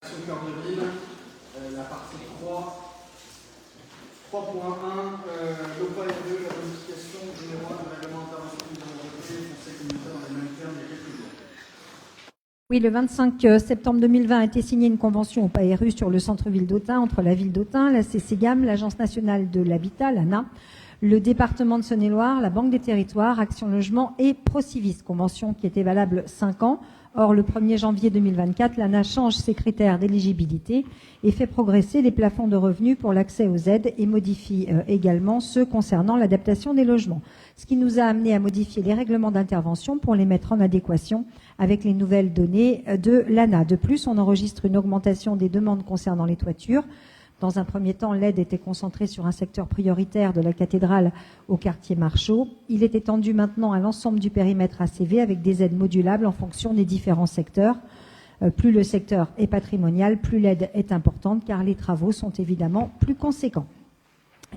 Au cœur de ville, la partie 3, 3.1, l'OPA-RE, la modification générale du règlement d'intervention que nous avons voté, le Conseil communautaire dans les mêmes termes il y a quelques jours. Oui, le 25 septembre 2020 a été signée une convention au PARU sur le centre-ville d'Autun entre la ville d'Autun, la CCGAM, l'Agence nationale de l'habitat, l'ANA, le département de Saône-et-Loire, la Banque des territoires, Action Logement et Procivis, convention qui était valable 5 ans. Or, le 1er janvier 2024, l'ANA change ses critères d'éligibilité et fait progresser les plafonds de revenus pour l'accès aux aides et modifie également ceux concernant l'adaptation des logements. Ce qui nous a amené à modifier les règlements d'intervention pour les mettre en adéquation avec les nouvelles données de l'ANA. De plus, on enregistre une augmentation des demandes concernant les toitures. Dans un premier temps, l'aide était concentrée sur un secteur prioritaire de la cathédrale au quartier Marchaux. Il est étendu maintenant à l'ensemble du périmètre ACV avec des aides modulables en fonction des différents secteurs. Plus le secteur est patrimonial, plus l'aide est importante car les travaux sont évidemment plus conséquents.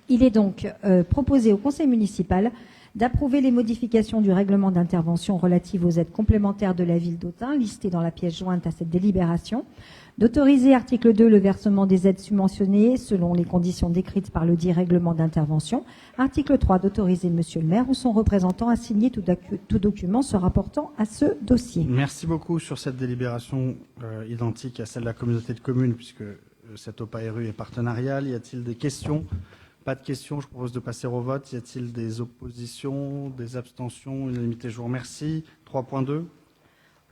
Il est donc proposé au conseil municipal d'approuver les modifications du règlement d'intervention relatives aux aides complémentaires de la ville d'Autun, listées dans la pièce jointe à cette délibération, d'autoriser, article 2, le versement des aides subventionnées selon les conditions décrites par le dit règlement d'intervention, article 3, d'autoriser monsieur le maire ou son représentant à signer tout document se rapportant à ce dossier. Merci beaucoup sur cette délibération identique à celle de la communauté de communes, puisque cette OPA-RU est partenariale. Y a-t-il des questions ? Pas de questions, je propose de passer au vote. Y a-t-il des oppositions, des abstentions, unanimité? Je vous remercie. 3.2.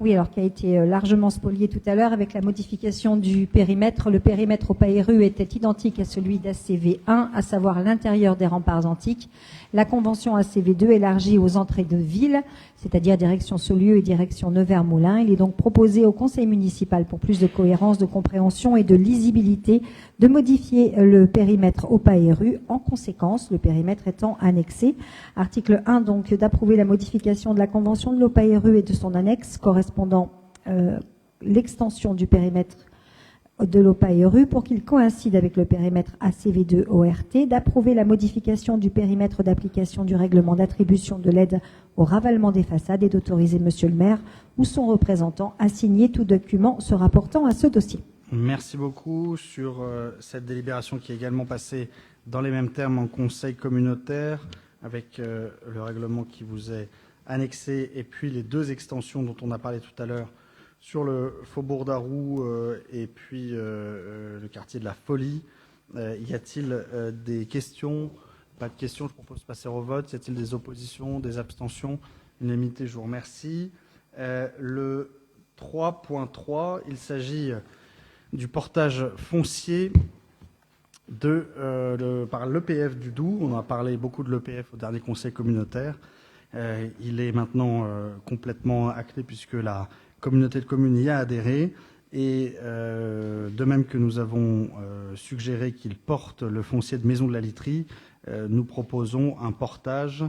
Oui, alors qui a été largement spolié tout à l'heure avec la modification du périmètre. Le périmètre au PARU était identique à celui d'ACV1, à savoir l'intérieur des remparts antiques. La convention ACV2 élargie aux entrées de ville, c'est-à-dire direction Saulieu et direction Nevers-Moulins. Il est donc proposé au conseil municipal, pour plus de cohérence, de compréhension et de lisibilité, de modifier le périmètre au PARU. En conséquence, le périmètre étant annexé. Article 1, donc, d'approuver la modification de la convention de l'OPA-RU et de son annexe correspondant l'extension du périmètre de l'OPA-RU pour qu'il coïncide avec le périmètre ACV2 ORT, d'approuver la modification du périmètre d'application du règlement d'attribution de l'aide au ravalement des façades et d'autoriser monsieur le maire ou son représentant à signer tout document se rapportant à ce dossier. Merci beaucoup sur cette délibération qui est également passée dans les mêmes termes en conseil communautaire avec le règlement qui vous est annexé et puis les deux extensions dont on a parlé tout à l'heure sur le faubourg d'Arroux et puis le quartier de la Folie. Y a-t-il des questions? Pas de questions, je propose de passer au vote. Y a-t-il des oppositions, des abstentions? Unanimité, je vous remercie. Le 3.3, il s'agit du portage foncier par l'EPF du Doubs. On a parlé beaucoup de l'EPF au dernier conseil communautaire. Il est maintenant complètement acté puisque la communauté de communes y a adhéré. Et de même que nous avons suggéré qu'il porte le foncier de Maison de la Literie, nous proposons un portage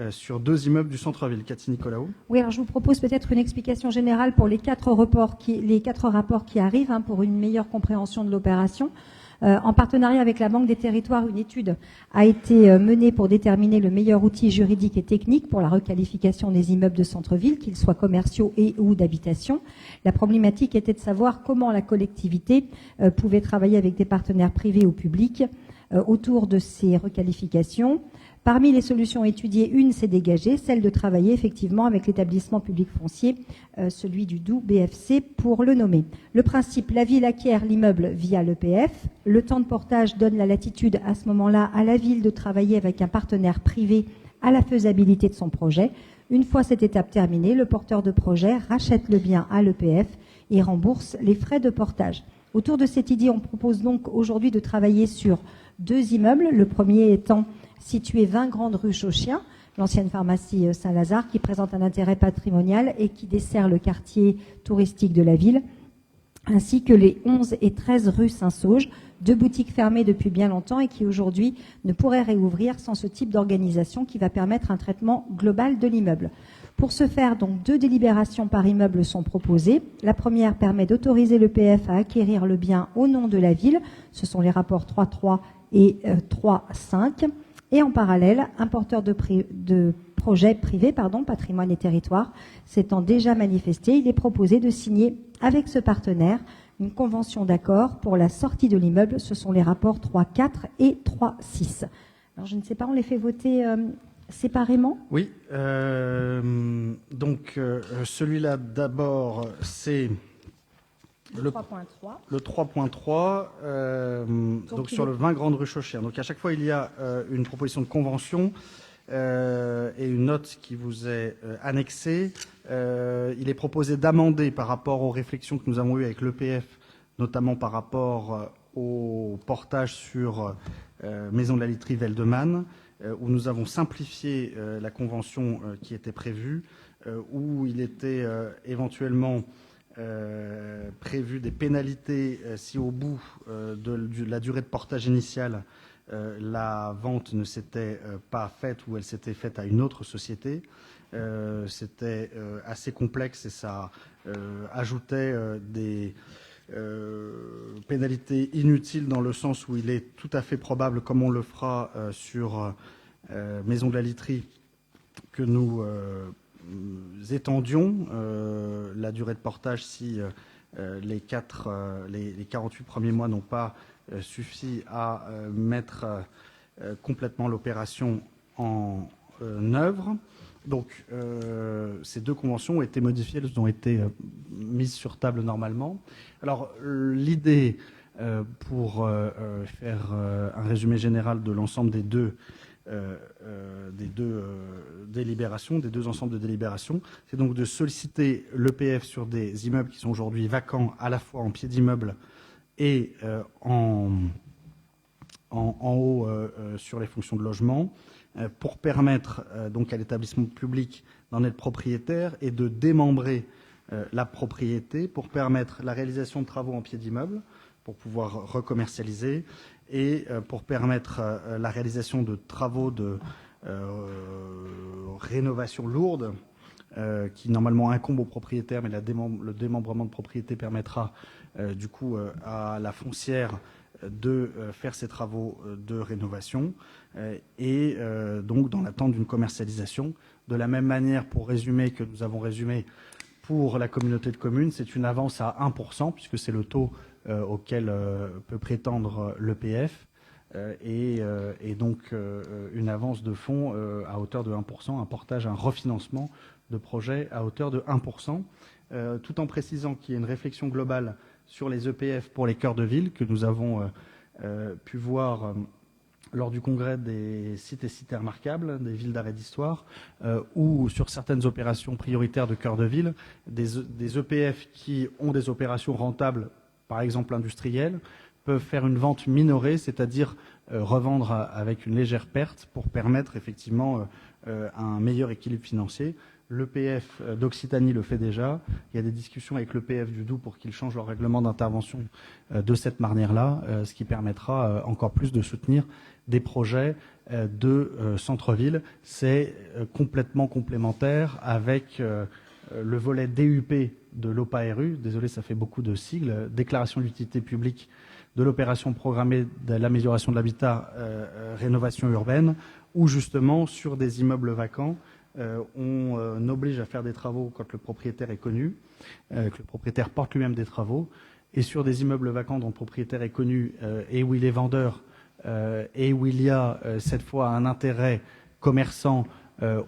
sur deux immeubles du centre-ville. Cathy Nicolaou. Oui, alors je vous propose peut-être une explication générale pour les quatre rapports qui arrivent pour une meilleure compréhension de l'opération. En partenariat avec la Banque des territoires, une étude a été menée pour déterminer le meilleur outil juridique et technique pour la requalification des immeubles de centre-ville, qu'ils soient commerciaux et ou d'habitation. La problématique était de savoir comment la collectivité pouvait travailler avec des partenaires privés ou publics autour de ces requalifications. Parmi les solutions étudiées, une s'est dégagée, celle de travailler effectivement avec l'établissement public foncier, celui du Doubs BFC pour le nommer. Le principe, la ville acquiert l'immeuble via l'EPF. Le temps de portage donne la latitude à ce moment-là à la ville de travailler avec un partenaire privé à la faisabilité de son projet. Une fois cette étape terminée, le porteur de projet rachète le bien à l'EPF et rembourse les frais de portage. Autour de cette idée, on propose donc aujourd'hui de travailler sur deux immeubles. Le premier étant situé 20 Grande Rue Chauchien, l'ancienne pharmacie Saint-Lazare, qui présente un intérêt patrimonial et qui dessert le quartier touristique de la ville, ainsi que les 11 et 13 rue Saint-Sauge, deux boutiques fermées depuis bien longtemps et qui aujourd'hui ne pourraient réouvrir sans ce type d'organisation qui va permettre un traitement global de l'immeuble. Pour ce faire, donc, deux délibérations par immeuble sont proposées. La première permet d'autoriser l'EPF à acquérir le bien au nom de la ville. Ce sont les rapports 3.3 et 3.5. Et en parallèle, un porteur de projet privé, patrimoine et territoire, s'étant déjà manifesté, il est proposé de signer avec ce partenaire une convention d'accord pour la sortie de l'immeuble. Ce sont les rapports 3.4 et 3.6. Alors, je ne sais pas, on les fait voter séparément? Oui. Donc, celui-là, d'abord, c'est le 3.3. Le 3.3, donc sur le 20 Grande Rue Chauchère. Donc, à chaque fois, il y a une proposition de convention et une note qui vous est annexée. Il est proposé d'amender par rapport aux réflexions que nous avons eues avec l'EPF, notamment par rapport au portage sur Maison de la Literie Veldeman, où nous avons simplifié la convention qui était prévue, où il était éventuellement prévu des pénalités si au bout de la durée de portage initiale, la vente ne s'était pas faite ou elle s'était faite à une autre société. C'était assez complexe et ça ajoutait des pénalités inutiles dans le sens où il est tout à fait probable, comme on le fera sur Maison de la Literie, que nous étendions la durée de portage si les 48 premiers mois n'ont pas suffi à mettre complètement l'opération en œuvre. Donc, ces deux conventions ont été modifiées, elles ont été mises sur table normalement. Alors, l'idée, pour faire un résumé général de l'ensemble des deux délibérations, des deux ensembles de délibérations, c'est donc de solliciter l'EPF sur des immeubles qui sont aujourd'hui vacants, à la fois en pied d'immeuble et en haut sur les fonctions de logement, pour permettre donc à l'établissement public d'en être propriétaire et de démembrer la propriété pour permettre la réalisation de travaux en pied d'immeuble, pour pouvoir recommercialiser, et pour permettre la réalisation de travaux de rénovation lourde qui normalement incombent aux propriétaires, mais le démembrement de propriété permettra du coup à la foncière de faire ces travaux de rénovation et donc dans l'attente d'une commercialisation. De la même manière, pour résumer, que nous avons résumé pour la communauté de communes, c'est une avance à 1%, puisque c'est le taux auquel peut prétendre l'EPF, et donc une avance de fonds à hauteur de 1%, un portage, un refinancement de projet à hauteur de 1%, tout en précisant qu'il y a une réflexion globale sur les EPF pour les cœurs de ville que nous avons pu voir lors du congrès des sites et cités remarquables, des villes d'arrêt d'histoire, ou sur certaines opérations prioritaires de cœur de ville, des EPF qui ont des opérations rentables, par exemple industrielles, peuvent faire une vente minorée, c'est-à-dire revendre avec une légère perte pour permettre effectivement un meilleur équilibre financier. L'EPF d'Occitanie le fait déjà. Il y a des discussions avec l'EPF du Doubs pour qu'ils changent leur règlement d'intervention de cette manière-là, ce qui permettra encore plus de soutenir des projets de centre-ville. C'est complètement complémentaire avec le volet DUP de l'OPARU. Désolé, ça fait beaucoup de sigles. Déclaration d'utilité publique de l'opération programmée de l'amélioration de l'habitat, rénovation urbaine, où justement sur des immeubles vacants, on oblige à faire des travaux quand le propriétaire est connu, que le propriétaire porte lui-même des travaux, et sur des immeubles vacants dont le propriétaire est connu et où il est vendeur et où il y a cette fois un intérêt commerçant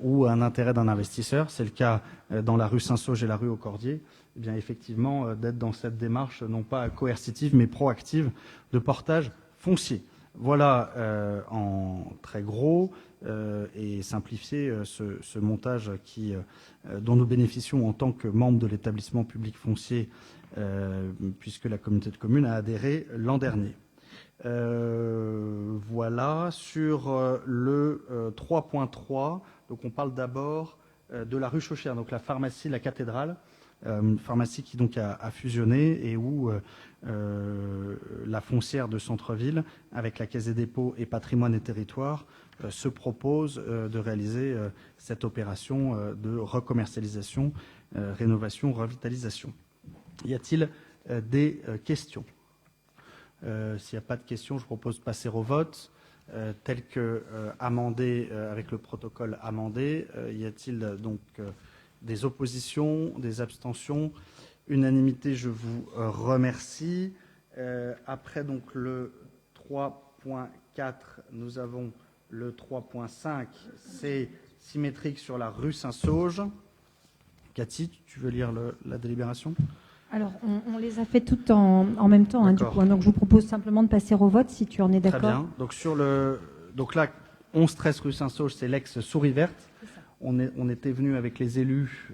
ou un intérêt d'un investisseur, c'est le cas dans la rue Saint-Sauge et la rue Au Cordier, eh bien effectivement d'être dans cette démarche non pas coercitive mais proactive de portage foncier. Voilà en très gros et simplifié ce montage dont nous bénéficions en tant que membre de l'établissement public foncier puisque la communauté de communes a adhéré l'an dernier. Voilà, sur le 3.3, donc on parle d'abord de la rue Chauchère, donc la pharmacie La Cathédrale, une pharmacie qui donc a fusionné et où la foncière de centre-ville, avec la Caisse des dépôts et Patrimoine et Territoire, se propose de réaliser cette opération de recommercialisation, rénovation, revitalisation. Y a-t-il des questions ? S'il n'y a pas de questions, je propose de passer au vote, tel que amendé avec le protocole amendé. Y a-t-il donc des oppositions, des abstentions? Unanimité, je vous remercie. Après donc le 3.4, nous avons le 3.5, c'est symétrique sur la rue Saint-Sauge. Cathy, tu veux lire la délibération ? Alors, on les a fait toutes en même temps, du coup. Donc, je vous propose simplement de passer au vote, si tu en es d'accord. Très bien. Donc là, 11-13 rue Saint-Sauge, c'est l'ex-Souris Verte. On était venu avec les élus,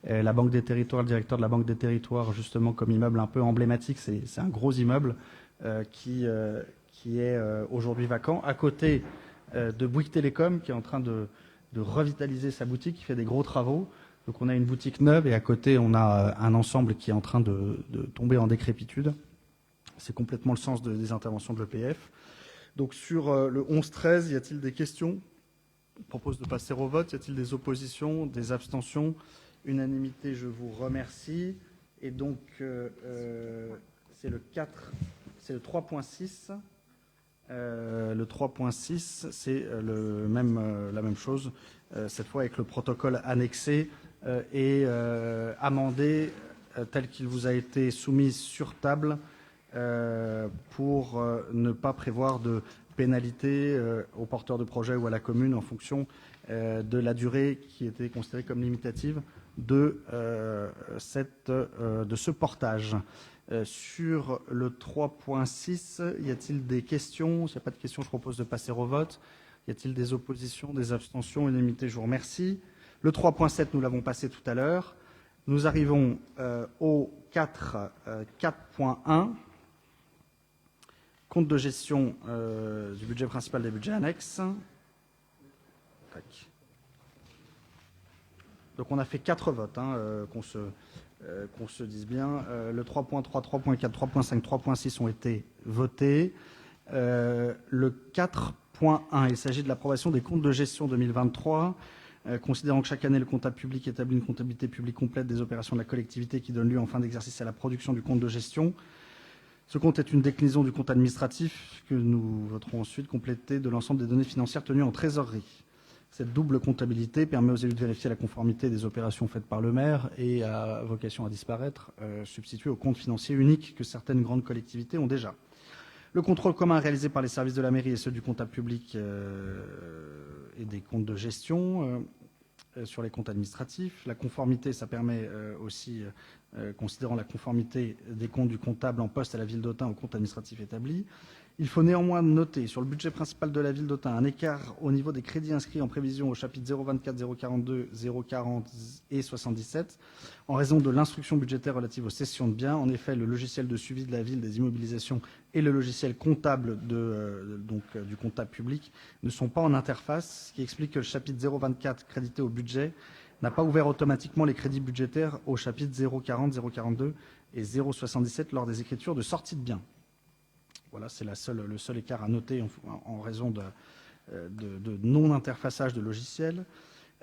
la Banque des Territoires, le directeur de la Banque des Territoires, justement, comme immeuble un peu emblématique. C'est un gros immeuble qui est aujourd'hui vacant, à côté de Bouygues Télécom, qui est en train de revitaliser sa boutique, qui fait des gros travaux. Donc on a une boutique neuve et à côté, on a un ensemble qui est en train de tomber en décrépitude. C'est complètement le sens des interventions de l'EPF. Donc sur le 11-13, y a-t-il des questions ? Je propose de passer au vote. Y a-t-il des oppositions, des abstentions ? Unanimité, je vous remercie. Et donc, c'est le 3.6. Le 3.6, c'est la même chose, cette fois avec le protocole annexé et amendé tel qu'il vous a été soumis sur table pour ne pas prévoir de pénalité aux porteurs de projet ou à la commune en fonction de la durée qui était considérée comme limitative de ce portage. Sur le 3.6, y a-t-il des questions ? S'il n'y a pas de questions, je propose de passer au vote. Y a-t-il des oppositions, des abstentions ? Unanimité, je vous remercie. Le 3.7, nous l'avons passé tout à l'heure. Nous arrivons au 4.1. Compte de gestion du budget principal des budgets annexes. Tac. Donc on a fait 4 votes, qu'on se dise bien. Le 3.3, 3.4, 3.5, 3.6 ont été votés. Le 4.1, il s'agit de l'approbation des comptes de gestion 2023. Considérant que chaque année, le comptable public établit une comptabilité publique complète des opérations de la collectivité qui donne lieu en fin d'exercice à la production du compte de gestion. Ce compte est une déclinaison du compte administratif que nous voterons ensuite complété de l'ensemble des données financières tenues en trésorerie. Cette double comptabilité permet aux élus de vérifier la conformité des opérations faites par le maire et a vocation à disparaître, substituée au compte financier unique que certaines grandes collectivités ont déjà. Le contrôle commun réalisé par les services de la mairie et ceux du comptable public et des comptes de gestion sur les comptes administratifs. La conformité, ça permet aussi, considérant la conformité des comptes du comptable en poste à la ville d'Autun au compte administratif établi. Il faut néanmoins noter sur le budget principal de la ville d'Autun un écart au niveau des crédits inscrits en prévision au chapitre 024, 042, 040 et 77 en raison de l'instruction budgétaire relative aux cessions de biens. En effet, le logiciel de suivi de la ville des immobilisations et le logiciel comptable du comptable public ne sont pas en interface, ce qui explique que le chapitre 024 crédité au budget n'a pas ouvert automatiquement les crédits budgétaires au chapitre 040, 042 et 077 lors des écritures de sortie de biens. Voilà, c'est le seul écart à noter en raison de non-interfaçage de logiciels.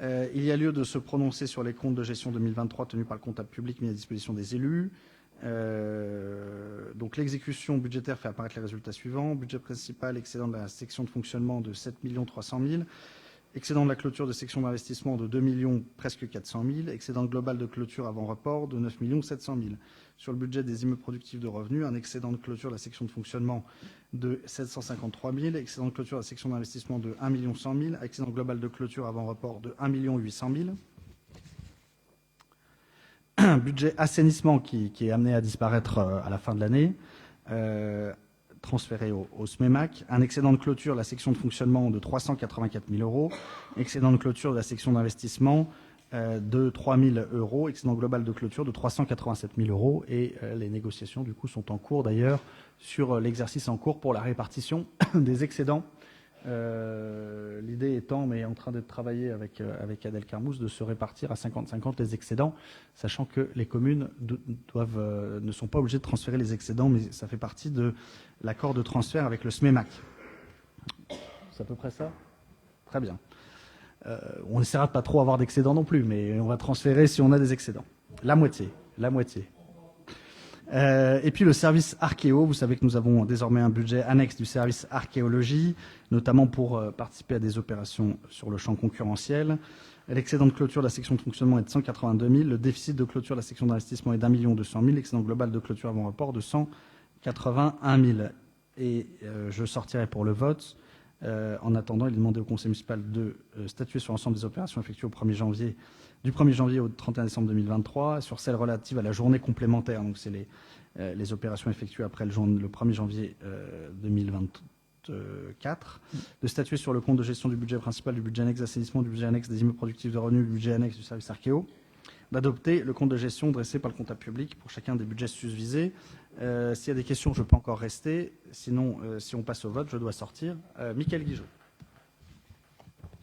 Il y a lieu de se prononcer sur les comptes de gestion 2023 tenus par le comptable public mis à disposition des élus. Donc l'exécution budgétaire fait apparaître les résultats suivants. Budget principal, excédent de la section de fonctionnement de 7 300 000. Excédent de la clôture de section d'investissement de 2 millions presque 400 000. Excédent global de clôture avant report de 9 700 000. Sur le budget des immeubles productifs de revenus, un excédent de clôture de la section de fonctionnement de 753 000. Excédent de clôture de la section d'investissement de 1 100 000. Excédent global de clôture avant report de 1 800 000. Budget assainissement qui est amené à disparaître à la fin de l'année. Transféré au SMEMAC, un excédent de clôture de la section de fonctionnement de 384 000 €, excédent de clôture de la section d'investissement de 3 000 €, excédent global de clôture de 387 000 €, et les négociations du coup sont en cours d'ailleurs sur l'exercice en cours pour la répartition des excédents. L'idée étant, mais en train d'être travaillée avec Adèle Carmouze, de se répartir à 50-50 les excédents, sachant que les communes ne sont pas obligées de transférer les excédents, mais ça fait partie de l'accord de transfert avec le SMEMAC. C'est à peu près ça ? Très bien. On essaiera de pas trop avoir d'excédents non plus, mais on va transférer si on a des excédents. La moitié. Et puis le service archéo, vous savez que nous avons désormais un budget annexe du service archéologie, notamment pour participer à des opérations sur le champ concurrentiel. L'excédent de clôture de la section de fonctionnement est de 182 000. Le déficit de clôture de la section d'investissement est d'1 200 000. L'excédent global de clôture avant rapport de 181 000. Et je sortirai pour le vote. En attendant, il est demandé au conseil municipal de statuer sur l'ensemble des opérations effectuées du 1er janvier au 31 décembre 2023, sur celles relatives à la journée complémentaire. Donc, c'est les opérations effectuées après le 1er janvier 2024. De statuer sur le compte de gestion du budget principal, du budget annexe d'assainissement, du budget annexe des immeubles productifs de revenus, du budget annexe du service archéo. D'adopter le compte de gestion dressé par le comptable public pour chacun des budgets susvisés. S'il y a des questions, je peux encore rester. Sinon, si on passe au vote, je dois sortir. Michael Guigeot.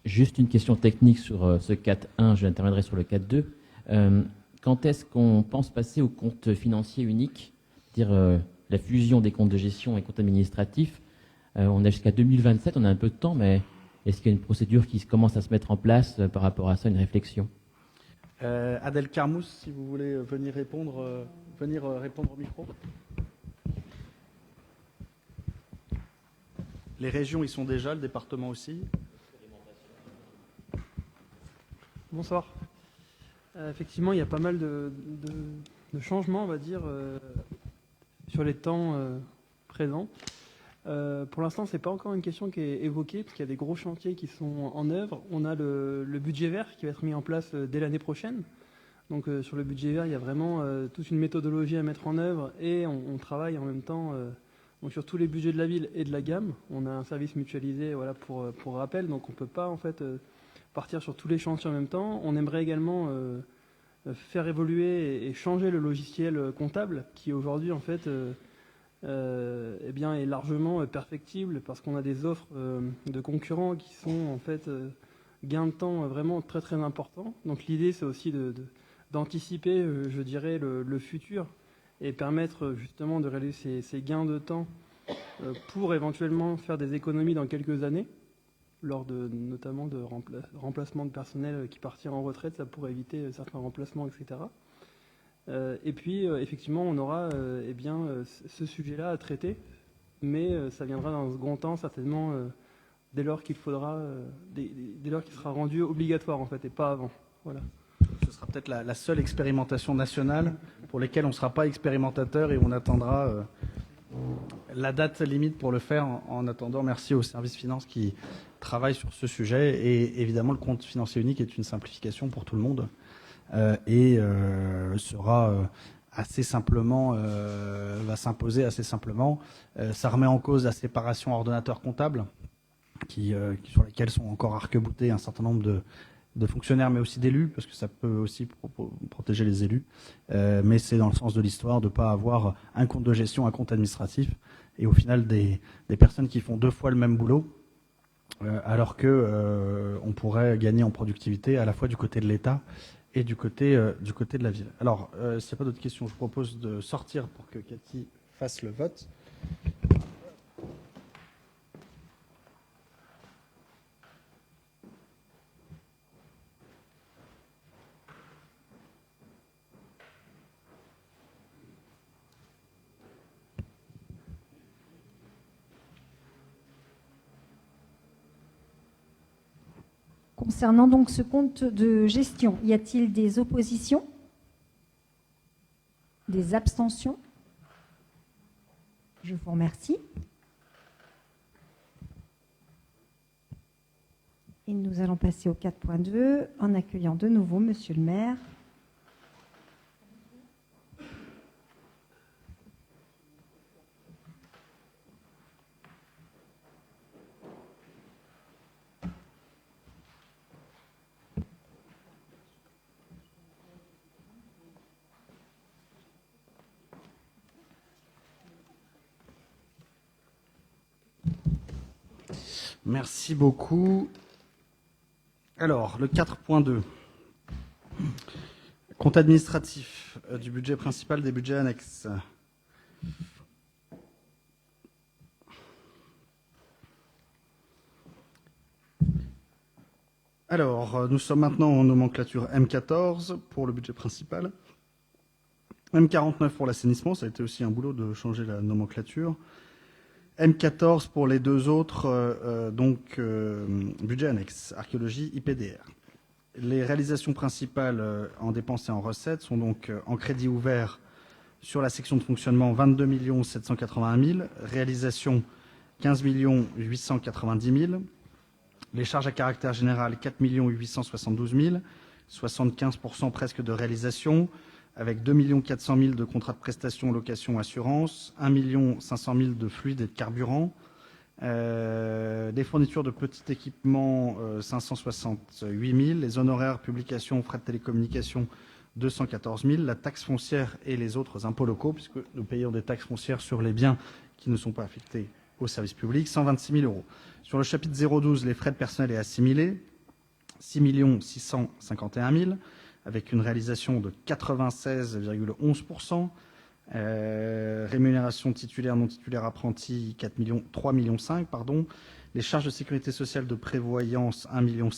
Juste une question technique sur ce 4.1, je interviendrai sur le 4.2. Quand est-ce qu'on pense passer au compte financier unique, c'est-à-dire la fusion des comptes de gestion et comptes administratifs? On a jusqu'à 2027, on a un peu de temps, mais est-ce qu'il y a une procédure qui commence à se mettre en place par rapport à ça, une réflexion? Adèle Carmous, si vous voulez venir répondre au micro. Les régions y sont déjà, le département aussi. Bonsoir. Effectivement, il y a pas mal de changements, on va dire, sur les temps présents. Pour l'instant, ce n'est pas encore une question qui est évoquée, parce qu'il y a des gros chantiers qui sont en œuvre. On a le budget vert qui va être mis en place dès l'année prochaine. Donc sur le budget vert, il y a vraiment toute une méthodologie à mettre en œuvre, et on travaille en même temps donc sur tous les budgets de la ville et de la gamme. On a un service mutualisé, voilà, pour rappel, donc on ne peut pas en fait partir sur tous les chantiers en même temps. On aimerait également faire évoluer et changer le logiciel comptable qui aujourd'hui en fait eh bien, est largement perfectible, parce qu'on a des offres de concurrents qui sont en fait gains de temps vraiment très très importants. Donc l'idée, c'est aussi d'anticiper, je dirais, le futur, et permettre justement de réaliser ces gains de temps pour éventuellement faire des économies dans quelques années, lors notamment de remplacement de personnel qui partira en retraite. Ça pourrait éviter certains remplacements, etc. Et puis, effectivement, on aura eh bien, ce sujet-là à traiter, mais ça viendra dans un second temps, certainement, dès lors qu'il faudra, dès lors qu'il sera rendu obligatoire, en fait, et pas avant. Voilà. Ce sera peut-être la seule expérimentation nationale pour laquelle on ne sera pas expérimentateur, et on attendra la date limite pour le faire. En attendant, merci au service finance qui travaille sur ce sujet. Et évidemment, le compte financier unique est une simplification pour tout le monde. Et sera assez simplement, va s'imposer assez simplement. Ça remet en cause la séparation ordonnateur comptable, sur lesquels sont encore arc-boutés un certain nombre de fonctionnaires, mais aussi d'élus, parce que ça peut aussi protéger les élus. Mais c'est dans le sens de l'histoire de ne pas avoir un compte de gestion, un compte administratif, et au final des personnes qui font deux fois le même boulot, alors que on pourrait gagner en productivité à la fois du côté de l'État et du côté de la ville. Alors, s'il n'y a pas d'autres questions, je propose de sortir pour que Cathy fasse le vote. Concernant donc ce compte de gestion, y a-t-il des oppositions? Des abstentions? Je vous remercie. Et nous allons passer au 4.2 en accueillant de nouveau Monsieur le maire. Merci beaucoup. Alors, le 4.2. Compte administratif du budget principal, des budgets annexes. Alors, nous sommes maintenant en nomenclature M14 pour le budget principal. M49 pour l'assainissement, ça a été aussi un boulot de changer la nomenclature. M14 pour les deux autres, budget annexe, archéologie, IPDR. Les réalisations principales en dépenses et en recettes sont donc en crédit ouvert sur la section de fonctionnement 22 781 000, réalisation 15 890 000, les charges à caractère général 4 872 000, 75% presque de réalisation, avec 2 400 000 de contrats de prestation, location, assurance, 1 500 000 de fluides et de carburant, des fournitures de petits équipements 568 000, les honoraires, publications, frais de télécommunication 214 000, la taxe foncière et les autres impôts locaux, puisque nous payons des taxes foncières sur les biens qui ne sont pas affectés au service public, 126 000 euros. Sur le chapitre 012, les frais de personnel et assimilés, 6 651 000, avec une réalisation de 96,11%. Rémunération titulaire, non titulaire, apprenti, 3,5 millions, pardon. Les charges de sécurité sociale de prévoyance, 1,7 million.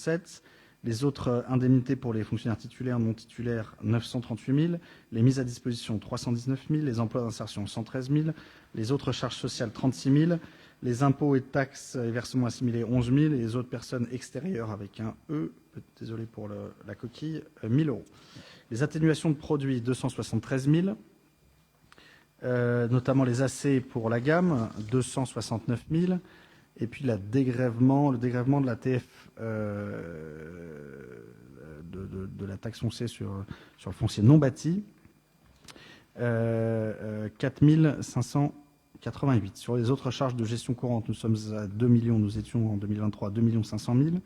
Les autres indemnités pour les fonctionnaires titulaires, non titulaires, 938 000. Les mises à disposition, 319 000. Les emplois d'insertion, 113 000. Les autres charges sociales, 36 000. Les impôts et taxes et versements assimilés, 11 000. Et les autres personnes extérieures, avec un E, désolé pour la coquille, 1 000 euros. Les atténuations de produits, 273 000. Notamment les AC pour la gamme, 269 000. Et puis le dégrèvement de la TF, de la taxe foncière sur le foncier non bâti, 4 588. Sur les autres charges de gestion courante, nous sommes à 2 millions, nous étions en 2023 à 2 500 000.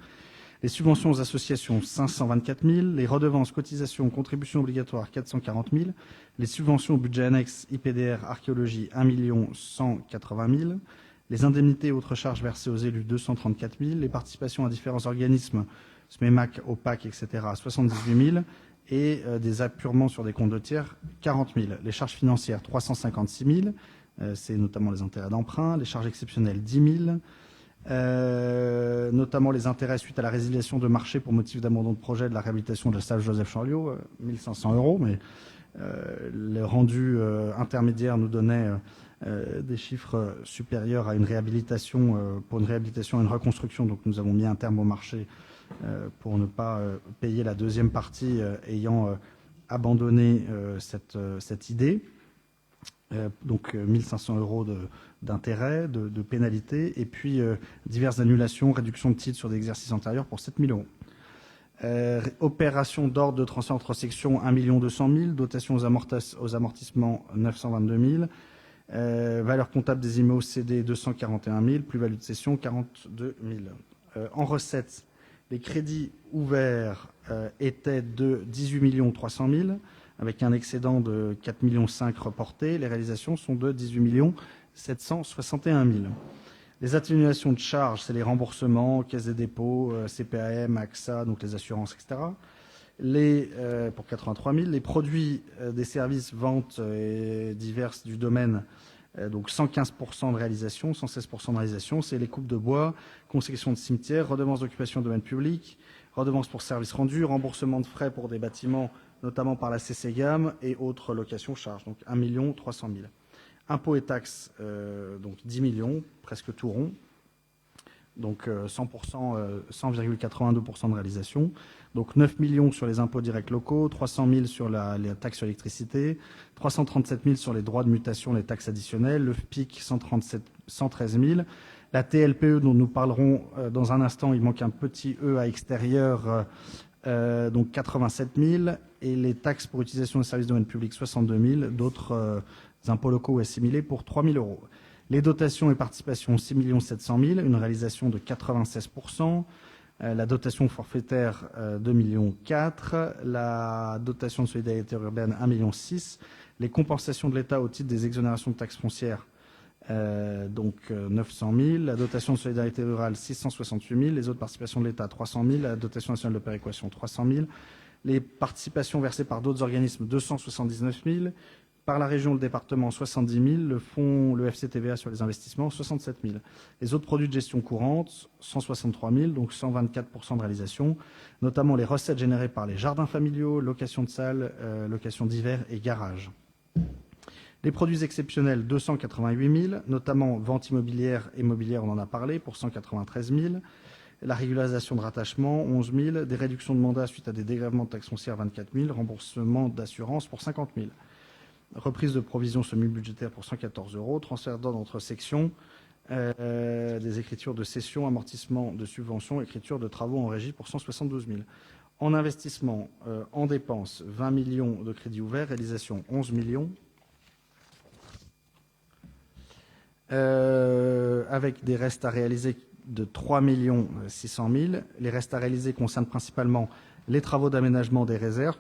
Les subventions aux associations, 524 000. Les redevances, cotisations, contributions obligatoires, 440 000. Les subventions au budget annexe IPDR, archéologie, 1 180 000. Les indemnités et autres charges versées aux élus, 234 000. Les participations à différents organismes, SMEMAC, OPAC, etc., 78 000. Et des appurements sur des comptes de tiers, 40 000. Les charges financières, 356 000. C'est notamment les intérêts d'emprunt. Les charges exceptionnelles, 10 000. Notamment les intérêts suite à la résiliation de marché pour motif d'abandon de projet de la réhabilitation de la salle Joseph Chanliot, 1 500 euros, mais le rendu intermédiaire nous donnait des chiffres supérieurs à une réhabilitation, pour une réhabilitation et une reconstruction, donc nous avons mis un terme au marché pour ne pas payer la deuxième partie ayant abandonné cette idée. Donc 1 500 euros d'intérêt, de pénalité, et puis diverses annulations, réductions de titres sur des exercices antérieurs pour 7 000 euros. Opération d'ordre de transfert entre sections, 1 200 000, dotation aux amortissements, 922 000, valeur comptable des immeubles cédés, 241 000, plus-value de cession, 42 000. En recettes, les crédits ouverts étaient de 18 300 000, avec un excédent de 4,5 millions reportés. Les réalisations sont de 18 761 000. Les atténuations de charges, c'est les remboursements, caisse des dépôts, CPAM, AXA, donc les assurances, etc. Pour 83 000. Les produits des services, ventes diverses du domaine, donc 115% de réalisation, 116% de réalisation. C'est les coupes de bois, concession de cimetières, redevances d'occupation de domaine public, redevances pour services rendus, remboursement de frais pour des bâtiments, notamment par la CCGAM et autres locations charges, donc 1 300 000. Impôts et taxes, donc 10 millions, presque tout rond, donc 100,82% de réalisation, donc 9 millions sur les impôts directs locaux, 300 000 sur les taxes sur l'électricité, 337 000 sur les droits de mutation, les taxes additionnelles, le FPIC 113 000, la TLPE dont nous parlerons dans un instant, il manque un petit E à extérieur, donc 87 000, et les taxes pour utilisation des services de domaine public 62 000, d'autres impôts locaux ou assimilés pour 3 000 euros. Les dotations et participations 6 700 000, une réalisation de 96%, la dotation forfaitaire 2,4 millions, la dotation de solidarité urbaine 1,6 million, les compensations de l'État au titre des exonérations de taxes foncières donc 900 000, la dotation de solidarité rurale 668 000, les autres participations de l'État 300 000, la dotation nationale de péréquation 300 000, les participations versées par d'autres organismes 279 000, par la région, le département 70 000, le fonds, le FCTVA sur les investissements 67 000. Les autres produits de gestion courante 163 000, donc 124% de réalisation, notamment les recettes générées par les jardins familiaux, location de salles, location d'hiver et garages. Les produits exceptionnels, 288 000, notamment vente immobilière et mobilière, on en a parlé, pour 193 000. La régularisation de rattachement, 11 000. Des réductions de mandat suite à des dégrèvements de taxes foncières, 24 000. Remboursement d'assurance pour 50 000. Reprise de provisions semi-budgétaires pour 114 €. Transfert d'ordre entre sections. Des écritures de cession, amortissement de subventions, écriture de travaux en régie pour 172 000. En investissement, en dépenses, 20 millions de crédits ouverts. Réalisation, 11 millions. Avec des restes à réaliser de 3 600 000. Les restes à réaliser concernent principalement les travaux d'aménagement des réserves,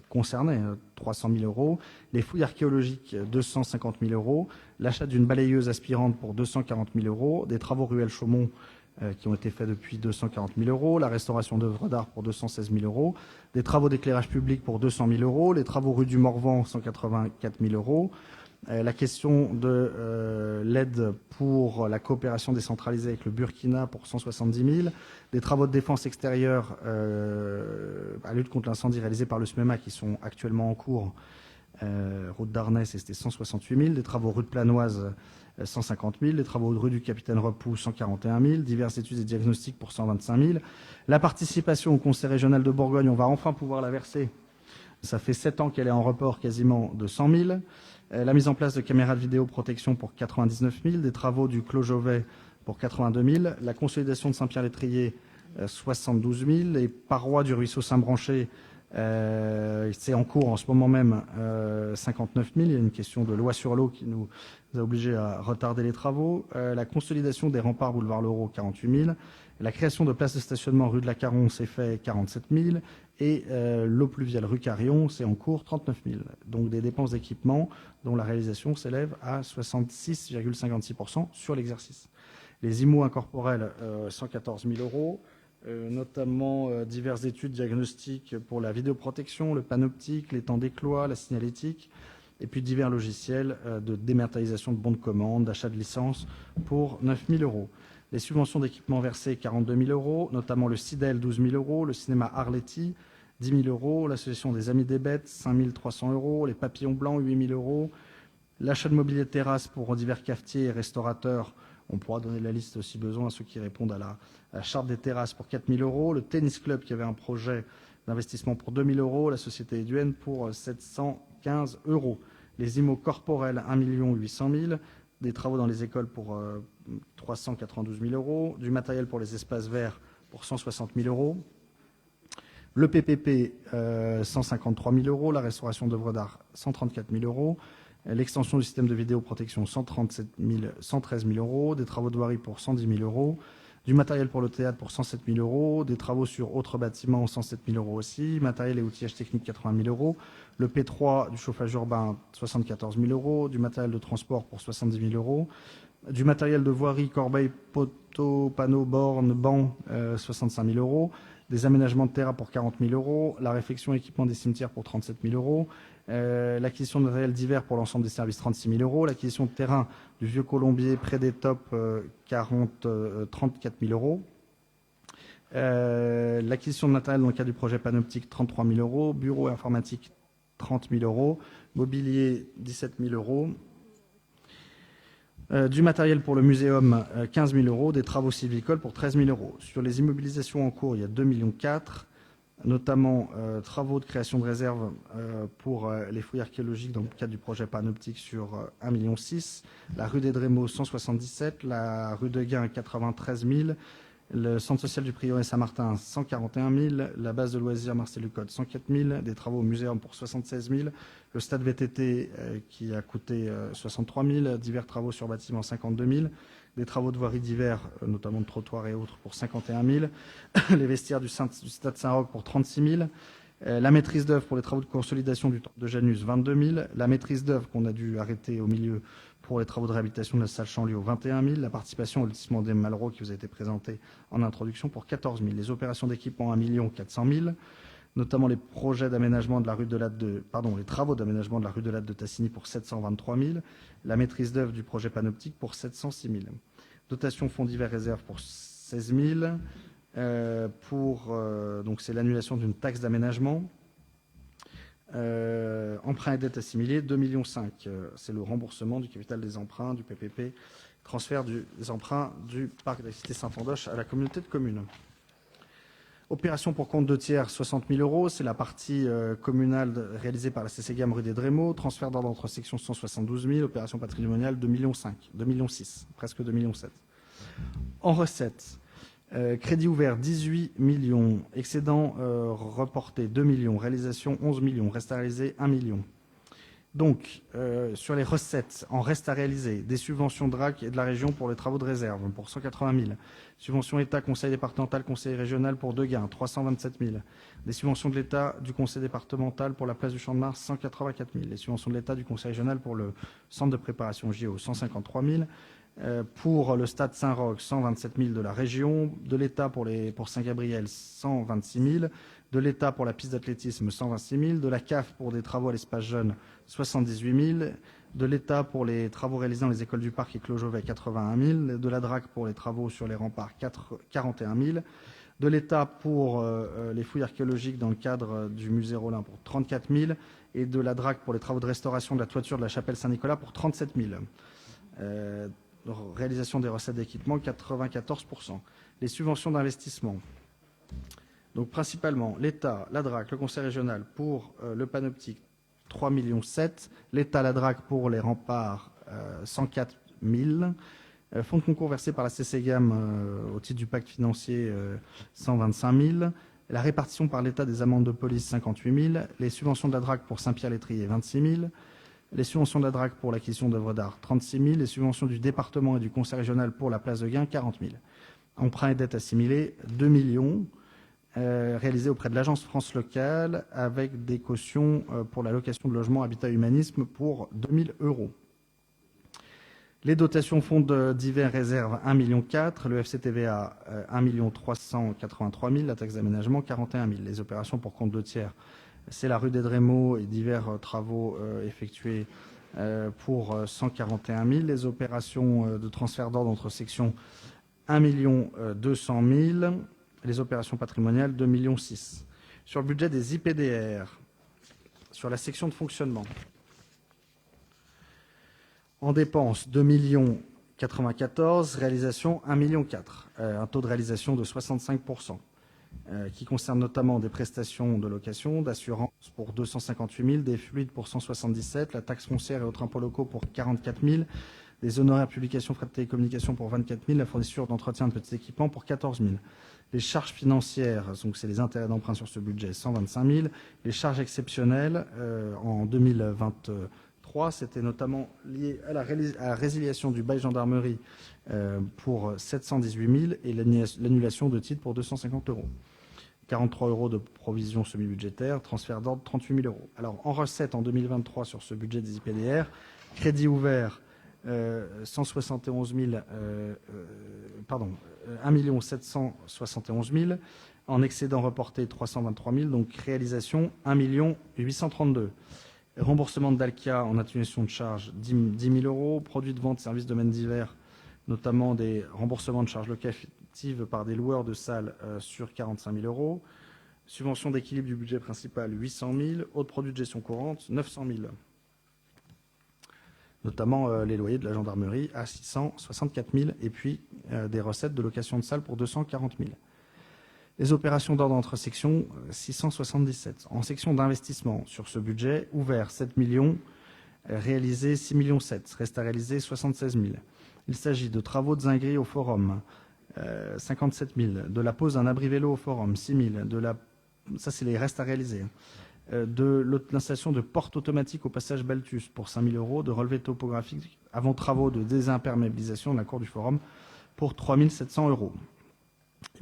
concernés 300 000 €, les fouilles archéologiques 250 000 €, l'achat d'une balayeuse aspirante pour 240 000 €, des travaux ruelle Chaumont qui ont été faits depuis 240 000 €, la restauration d'œuvres d'art pour 216 000 €, des travaux d'éclairage public pour 200 000 €, les travaux rue du Morvan 184 000 €, la question de l'aide pour la coopération décentralisée avec le Burkina pour 170 000, des travaux de défense extérieure à lutte contre l'incendie réalisés par le SMEMA qui sont actuellement en cours, route d'Arnès, et c'était 168 000, des travaux rue de Planoise, 150 000, les travaux de rue du Capitaine Repoux, 141 000, diverses études et diagnostics pour 125 000. La participation au Conseil régional de Bourgogne, on va enfin pouvoir la verser. Ça fait 7 ans qu'elle est en report quasiment de 100 000. La mise en place de caméras de vidéoprotection pour 99 000, des travaux du Clos Jovet pour 82 000, la consolidation de Saint-Pierre-l'Étrier, 72 000, les parois du ruisseau Saint-Branché, c'est en cours en ce moment même, 59 000. Il y a une question de loi sur l'eau qui nous a obligés à retarder les travaux. La consolidation des remparts boulevard Leroux, 48 000. La création de places de stationnement rue de la Caron, c'est fait, 47 000. Et l'eau pluviale rue Carillon, c'est en cours, 39 000. Donc des dépenses d'équipement dont la réalisation s'élève à 66,56% sur l'exercice. Les IMO incorporels, 114 000 €, notamment diverses études diagnostiques pour la vidéoprotection, le panoptique, les temps d'écloi, la signalétique, et puis divers logiciels de dématérialisation de bons de commande, d'achat de licences pour 9 000 €. Les subventions d'équipement versées, 42 000 €, notamment le CIDEL, 12 000 €, le cinéma Arletty, 10 000 €, l'association des Amis des Bêtes, 5 300 €, les Papillons Blancs, 8 000 €, l'achat de mobilier de terrasse pour divers cafetiers et restaurateurs, on pourra donner la liste si besoin à ceux qui répondent à la charte des terrasses pour 4 000 €, le tennis club qui avait un projet d'investissement pour 2 000 €, la société Eduenne pour 715 €, les IMO corporels, 1 800 000 €, des travaux dans les écoles pour 392 000 €, du matériel pour les espaces verts pour 160 000 €, le PPP, 153 000 €, la restauration d'œuvres d'art, 134 000 €, l'extension du système de vidéoprotection, 113 000 €, des travaux de voirie pour 110 000 €, du matériel pour le théâtre pour 107 000 €, des travaux sur autres bâtiments, 107 000 € aussi, matériel et outillage technique, 80 000 €, le P3 du chauffage urbain, 74 000 €, du matériel de transport pour 70 000 €, du matériel de voirie, corbeille, poteaux, panneaux, bornes, bancs, 65 000 €, des aménagements de terrain pour 40 000 €, la réfection et équipement des cimetières pour 37 000 €, l'acquisition de matériel divers pour l'ensemble des services, 36 000 €, l'acquisition de terrain du Vieux Colombier près des tops, 34 000 €, l'acquisition de matériel dans le cadre du projet panoptique, 33 000 €, bureau et informatique, 30 000 €, mobilier, 17 000 €, du matériel pour le muséum, 15 000 €, des travaux sylvicoles pour 13 000 €. Sur les immobilisations en cours, il y a 2,4 millions, notamment travaux de création de réserve pour les fouilles archéologiques dans le cadre du projet panoptique sur 1,6 million, la rue des Drémeaux, 177 000, la rue de Guin, 93 000, le centre social du Prieuré Saint-Martin, 141 000, la base de loisirs Marcel Lucode, 104 000, des travaux au muséum pour 76 000, le stade VTT qui a coûté 63 000, divers travaux sur bâtiment, 52 000, des travaux de voirie divers, notamment de trottoirs et autres, pour 51 000, les vestiaires du stade Saint-Roch pour 36 000, la maîtrise d'œuvre pour les travaux de consolidation du temple de Janus, 22 000, la maîtrise d'œuvre qu'on a dû arrêter au milieu pour les travaux de réhabilitation de la salle Chanlieu, 21 000, la participation au lotissement des Malraux qui vous a été présentée en introduction pour 14 000, les opérations d'équipement, 1 400 000, notamment les projets d'aménagement de la rue de Latte les travaux d'aménagement de la rue de Latte de Tassigny pour 723 000, la maîtrise d'œuvre du projet panoptique pour 706 000. Dotation fonds divers réserve pour 16 000, donc c'est l'annulation d'une taxe d'aménagement. Emprunts et dettes assimilés, 2,5 millions. C'est le remboursement du capital des emprunts, du PPP, transfert des emprunts du parc de la Cité Saint-Andoche à la communauté de communes. Opération pour compte de tiers, 60 000 euros. C'est la partie communale réalisée par la CCGAM rue des Drémeaux. Transfert d'ordre entre sections, 172 000. Opération patrimoniale, 2,5 millions, 2,6 millions, presque 2,7 millions. En recettes, crédit ouvert, 18 millions. Excédent reporté, 2 millions. Réalisation, 11 millions. Reste à réaliser, 1 million. Donc, sur les recettes, en reste à réaliser, des subventions DRAC et de la région pour les travaux de réserve, pour 180 000. Subventions État, Conseil départemental, Conseil régional pour 2 gains, 327 000. Des subventions de l'État du Conseil départemental pour la place du Champ de Mars, 184 000. Les subventions de l'État du Conseil régional pour le centre de préparation JO, 153 000. Pour le stade Saint-Roch, 127 000 de la région. De l'État pour Saint-Gabriel, 126 000. De l'État pour la piste d'athlétisme, 126 000. De la CAF pour des travaux à l'espace jeune, 78 000. De l'État pour les travaux réalisés dans les écoles du parc et Clos Jovet, 81 000. De la DRAC pour les travaux sur les remparts, 41 000. De l'État pour les fouilles archéologiques dans le cadre du musée Rollin pour 34 000. Et de la DRAC pour les travaux de restauration de la toiture de la chapelle Saint-Nicolas pour 37 000. Réalisation des recettes d'équipement, 94%. Les subventions d'investissement. Donc principalement l'État, la DRAC, le Conseil régional pour le panoptique, 3,7 millions. L'État, la DRAC pour les remparts, 104 000. Fonds de concours versés par la CCGAM au titre du pacte financier, 125 000. La répartition par l'État des amendes de police, 58 000. Les subventions de la DRAC pour Saint-Pierre-l'Étrier, 26 000. Les subventions de la DRAC pour l'acquisition d'œuvres d'art, 36 000. Les subventions du département et du Conseil régional pour la place de Gain, 40 000. Emprunts et dettes assimilés, 2 millions. Réalisé auprès de l'Agence France Locale avec des cautions pour la location de logements Habitat Humanisme pour 2 000 euros. Les dotations fonds divers réserve 1,4 million. Le FCTVA 1 383 000. La taxe d'aménagement 41 000. Les opérations pour compte de tiers, c'est la rue des Drémeaux et divers travaux effectués pour 141 000. Les opérations de transfert d'ordre entre sections 1 200 000. Les opérations patrimoniales, 2,6 millions. Sur le budget des IPDR, sur la section de fonctionnement, en dépenses, 2,94 millions, réalisation 1,4 million, un taux de réalisation de 65%, qui concerne notamment des prestations de location, d'assurance pour 258 000, des fluides pour 177, la taxe foncière et autres impôts locaux pour 44 000, des honoraires publications, frais de télécommunication pour 24 000, la fourniture d'entretien de petits équipements pour 14 000. Les charges financières, donc c'est les intérêts d'emprunt sur ce budget, 125 000. Les charges exceptionnelles en 2023, c'était notamment lié à la résiliation du bail gendarmerie pour 718 000 et l'annulation de titres pour 250 euros. 43 euros de provision semi-budgétaire, transfert d'ordre 38 000 euros. Alors en recette en 2023 sur ce budget des IPDR, crédit ouvert 171 000, 1 771 000, en excédent reporté 323 000, donc réalisation 1 832 000. Remboursement de Dalkia en atténuation de charges 10 000 euros, produits de vente, services domaines divers, notamment des remboursements de charges locatives par des loueurs de salles sur 45 000 euros, subvention d'équilibre du budget principal 800 000, autres produits de gestion courante 900 000. Notamment les loyers de la gendarmerie à 664 000 et puis des recettes de location de salles pour 240 000. Les opérations d'ordre entre sections, 677. En section d'investissement sur ce budget, ouvert 7 millions, réalisé 6 millions 7, reste à réaliser 76 000. Il s'agit de travaux de zinguerie au forum, 57 000, de la pose d'un abri vélo au forum, 6 000, ça c'est les restes à réaliser, de l'installation de portes automatiques au passage Balthus pour 5 000 euros, de relevé topographique avant travaux de désimperméabilisation de la cour du forum pour 3 700 euros.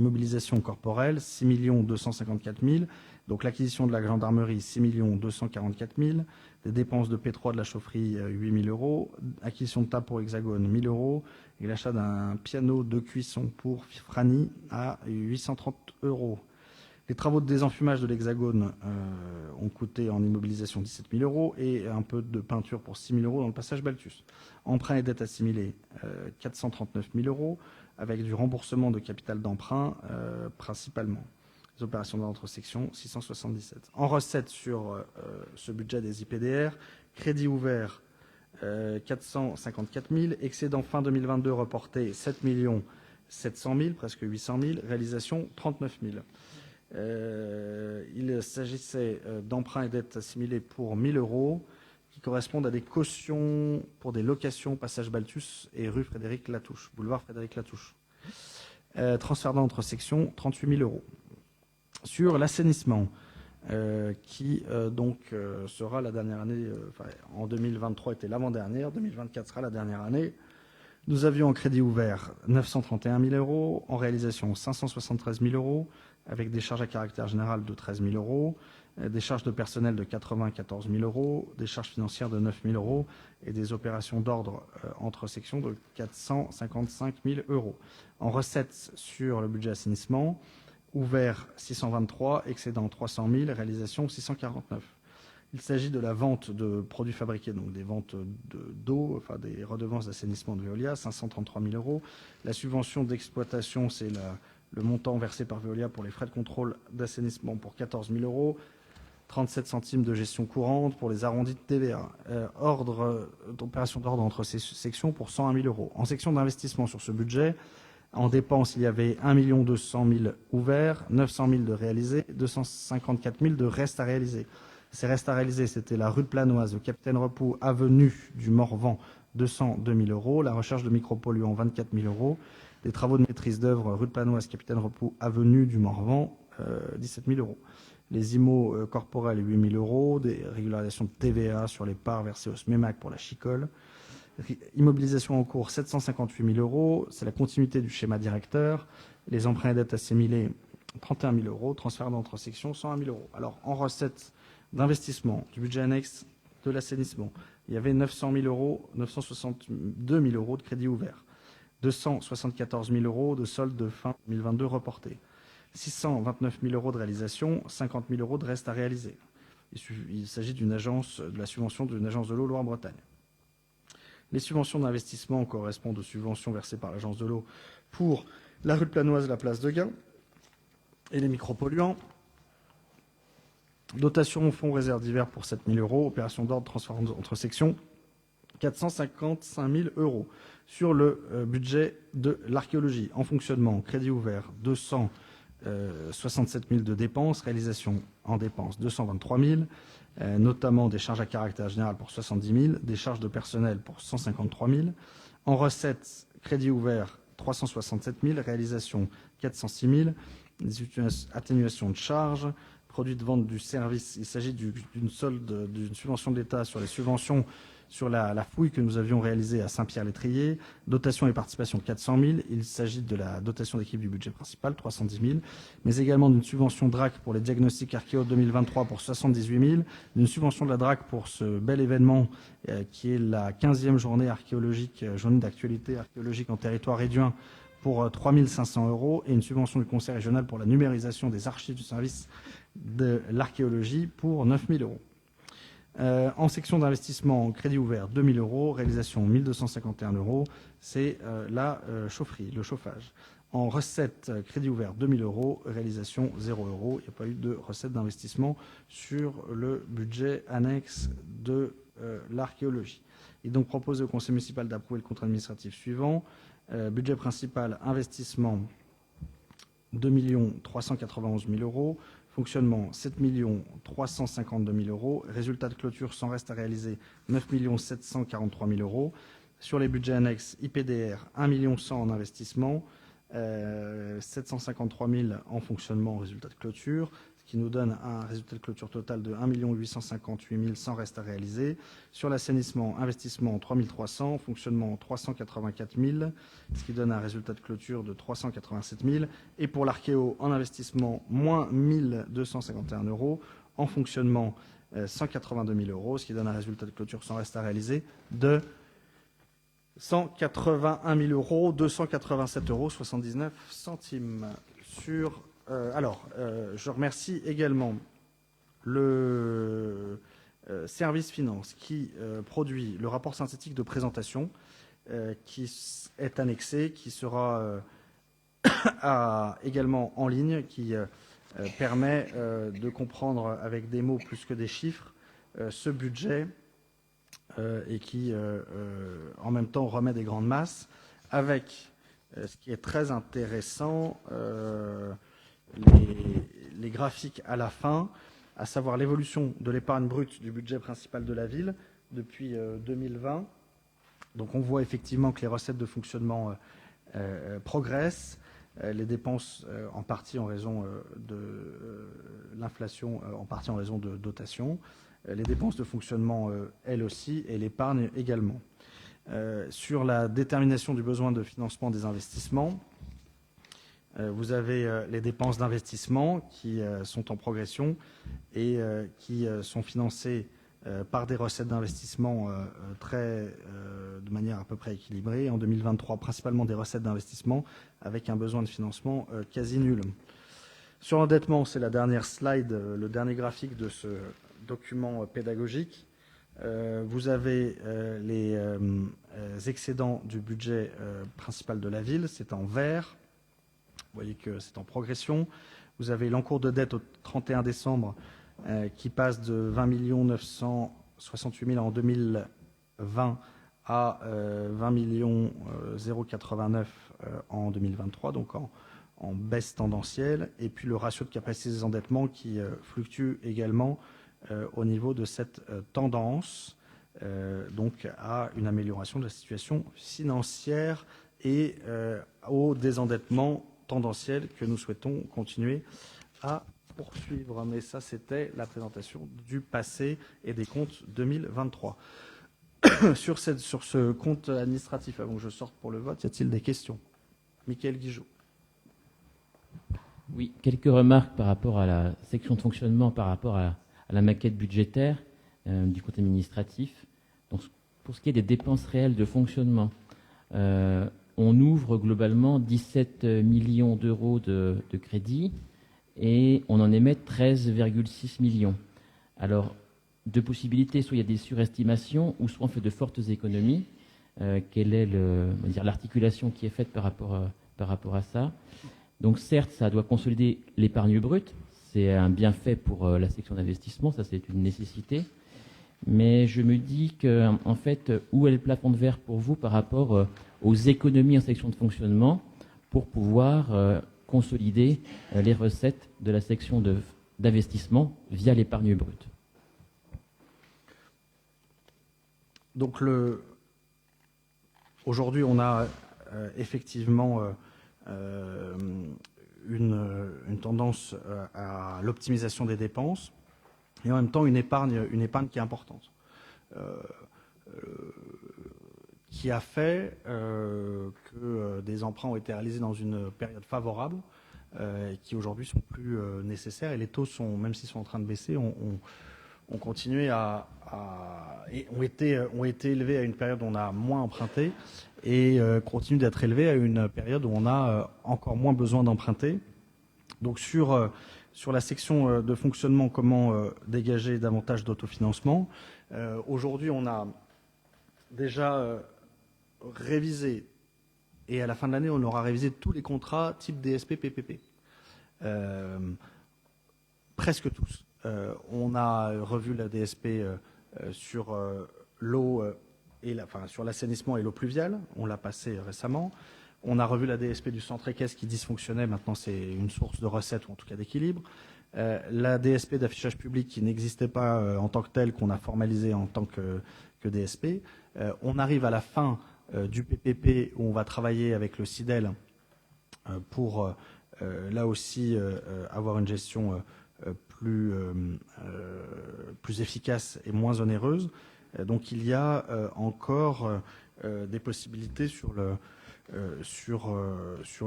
Immobilisation corporelle, 6 254 000. Donc l'acquisition de la gendarmerie, 6 244 000. Des dépenses de P3 de la chaufferie, 8 000 euros. Acquisition de table pour Hexagone, 1 000 euros. Et l'achat d'un piano de cuisson pour Frani à 830 euros. Les travaux de désenfumage de l'Hexagone ont coûté en immobilisation 17 000 euros et un peu de peinture pour 6 000 euros dans le passage Balthus. Emprunts et dettes assimilés, 439 000 euros, avec du remboursement de capital d'emprunt principalement. Les opérations d'ordre entre sections, 677. En recette sur ce budget des IPDR, crédit ouvert 454 000, excédent fin 2022 reporté 7 700 000, presque 800 000, réalisation 39 000. Il s'agissait d'emprunts et dettes assimilés pour 1 000 euros qui correspondent à des cautions pour des locations passage Balthus et rue Frédéric Latouche, boulevard Frédéric Latouche. Transfert d'entre sections, 38 000 euros. Sur l'assainissement, qui sera la dernière année, en 2023 était l'avant-dernière, 2024 sera la dernière année. Nous avions en crédit ouvert 931 000 euros, en réalisation 573 000 euros, avec des charges à caractère général de 13 000 euros, des charges de personnel de 94 000 euros, des charges financières de 9 000 euros et des opérations d'ordre entre sections de 455 000 euros. En recettes sur le budget assainissement, ouvert 623, excédent 300 000, réalisation 649. Il s'agit de la vente de produits fabriqués, donc des ventes d'eau, des redevances d'assainissement de Veolia, 533 000 euros. La subvention d'exploitation, c'est le montant versé par Veolia pour les frais de contrôle d'assainissement pour 14 000 euros. 37 centimes de gestion courante pour les arrondis de TVA. Opération d'ordre entre ces sections pour 101 000 euros. En section d'investissement sur ce budget, en dépenses, il y avait 1 200 000 ouverts, 900 000 de réalisés, 254 000 de restes à réaliser. Ces restes à réaliser, c'était la rue de Planoise, le Capitaine Repos, avenue du Morvan, 202 000 euros, la recherche de micropolluants, 24 000 euros, des travaux de maîtrise d'œuvre, rue de Planoise, Capitaine Repos, avenue du Morvan, 17 000 euros. Les IMO corporels, 8 000 euros, des régularisations de TVA sur les parts versées au SMEMAC pour la chicole. Immobilisation en cours, 758 000 euros, c'est la continuité du schéma directeur. Les emprunts et dettes assimilés, 31 000 euros. Transfert d'entre sections, 101 000 euros. Alors, en recettes d'investissement du budget annexe de l'assainissement, il y avait 900 000 euros, 962 000 euros de crédit ouvert, 274 000 euros de solde de fin 2022 reportés, 629 000 euros de réalisation, 50 000 euros de reste à réaliser. Il s'agit de la subvention d'une agence de l'eau Loire-Bretagne. Les subventions d'investissement correspondent aux subventions versées par l'agence de l'eau pour la rue de Planoise, la place de Gain et les micropolluants. Dotation au fonds réserve divers pour 7 000 euros. Opération d'ordre transfert entre sections, 455 000 euros. Sur le budget de l'archéologie, en fonctionnement, crédit ouvert, 267 000 de dépenses, réalisation en dépenses, 223 000, notamment des charges à caractère général pour 70 000, des charges de personnel pour 153 000. En recettes, crédit ouvert, 367 000, réalisation, 406 000, des atténuations de charges, produits de vente du service. Il s'agit d'une subvention de l'État sur les subventions sur la fouille que nous avions réalisée à Saint-Pierre-l'Étrier. Dotation et participation 400 000. Il s'agit de la dotation d'équipe du budget principal, 310 000. Mais également d'une subvention DRAC pour les diagnostics archéo 2023 pour 78 000. D'une subvention de la DRAC pour ce bel événement qui est la 15e journée archéologique, journée d'actualité archéologique en territoire réduin pour 3 500 euros. Et une subvention du Conseil régional pour la numérisation des archives du service de l'archéologie pour 9 000 euros. En section d'investissement, crédit ouvert, 2 000 euros, réalisation 1 251 euros, c'est la chaufferie, le chauffage. En recette, crédit ouvert, 2 000 euros, réalisation 0 euros. Il n'y a pas eu de recette d'investissement sur le budget annexe de l'archéologie. Il est donc proposé au Conseil municipal d'approuver le contrat administratif suivant. Budget principal, investissement, 2 391 000 euros. Fonctionnement, 7 352 000 euros. Résultat de clôture sans reste à réaliser, 9 743 000 euros. Sur les budgets annexes, IPDR, 1 100 000 en investissement, 753 000 en fonctionnement, résultat de clôture, ce qui nous donne un résultat de clôture total de 1 858 000 sans reste à réaliser. Sur l'assainissement, investissement 3 300, fonctionnement 384 000, ce qui donne un résultat de clôture de 387 000. Et pour l'archéo, en investissement, moins 1 251 euros, en fonctionnement 182 000 euros, ce qui donne un résultat de clôture sans reste à réaliser de 181 000 euros, 287 euros, 79 centimes. Je remercie également le service finance qui produit le rapport synthétique de présentation qui est annexé, qui sera également en ligne, qui permet de comprendre avec des mots plus que des chiffres ce budget et qui, en même temps, remet des grandes masses, avec ce qui est très intéressant, les graphiques à la fin, à savoir l'évolution de l'épargne brute du budget principal de la ville depuis 2020. Donc on voit effectivement que les recettes de fonctionnement progressent, les dépenses en partie en raison de l'inflation, en partie en raison de dotation, les dépenses de fonctionnement elles aussi, et l'épargne également. Sur la détermination du besoin de financement des investissements, vous avez les dépenses d'investissement qui sont en progression et qui sont financées par des recettes d'investissement de manière à peu près équilibrée. En 2023, principalement des recettes d'investissement avec un besoin de financement quasi nul. Sur l'endettement, c'est la dernière slide, le dernier graphique de ce document pédagogique. Vous avez les excédents du budget principal de la ville, c'est en vert. Vous voyez que c'est en progression. Vous avez l'encours de dette au 31 décembre qui passe de 20 968 000 en 2020 à 20 089 en 2023, donc en baisse tendancielle. Et puis le ratio de capacité des endettements qui fluctue également au niveau de cette tendance, donc à une amélioration de la situation financière et au désendettement tendanciel que nous souhaitons continuer à poursuivre. Mais ça, c'était la présentation du passé et des comptes 2023. Sur ce compte administratif, avant que je sorte pour le vote, y a-t-il des questions? Michael Guigeot. Oui, quelques remarques par rapport à la section de fonctionnement, par rapport à la maquette budgétaire du compte administratif. Donc, pour ce qui est des dépenses réelles de fonctionnement, on ouvre globalement 17 millions d'euros de crédit et on en émet 13,6 millions. Alors, deux possibilités, soit il y a des surestimations ou soit on fait de fortes économies. Quelle est l'articulation qui est faite par rapport à ça? Donc certes, ça doit consolider l'épargne brute, c'est un bienfait pour la section d'investissement, ça c'est une nécessité. Mais je me dis que, en fait, où est le plafond de verre pour vous par rapport aux économies en section de fonctionnement pour pouvoir consolider les recettes de la section d'investissement via l'épargne brute? Donc aujourd'hui, on a effectivement une tendance à l'optimisation des dépenses et en même temps une épargne qui est importante, qui a fait que des emprunts ont été réalisés dans une période favorable et qui aujourd'hui sont plus nécessaires. Et les taux sont, même s'ils sont en train de baisser, ont continué et ont été élevés à une période où on a moins emprunté et continuent d'être élevés à une période où on a encore moins besoin d'emprunter. Donc sur la section de fonctionnement, comment dégager davantage d'autofinancement, aujourd'hui on a déjà révisé, et à la fin de l'année on aura révisé tous les contrats type DSP, PPP. Presque tous. On a revu la DSP sur l'eau sur l'assainissement et l'eau pluviale. On l'a passé récemment. On a revu la DSP du centre équestre qui dysfonctionnait. Maintenant, c'est une source de recettes ou en tout cas d'équilibre. La DSP d'affichage public qui n'existait pas en tant que telle, qu'on a formalisé en tant que DSP. On arrive à la fin du PPP où on va travailler avec le CIDEL pour là aussi avoir une gestion plus efficace et moins onéreuse. Donc il y a encore des possibilités sur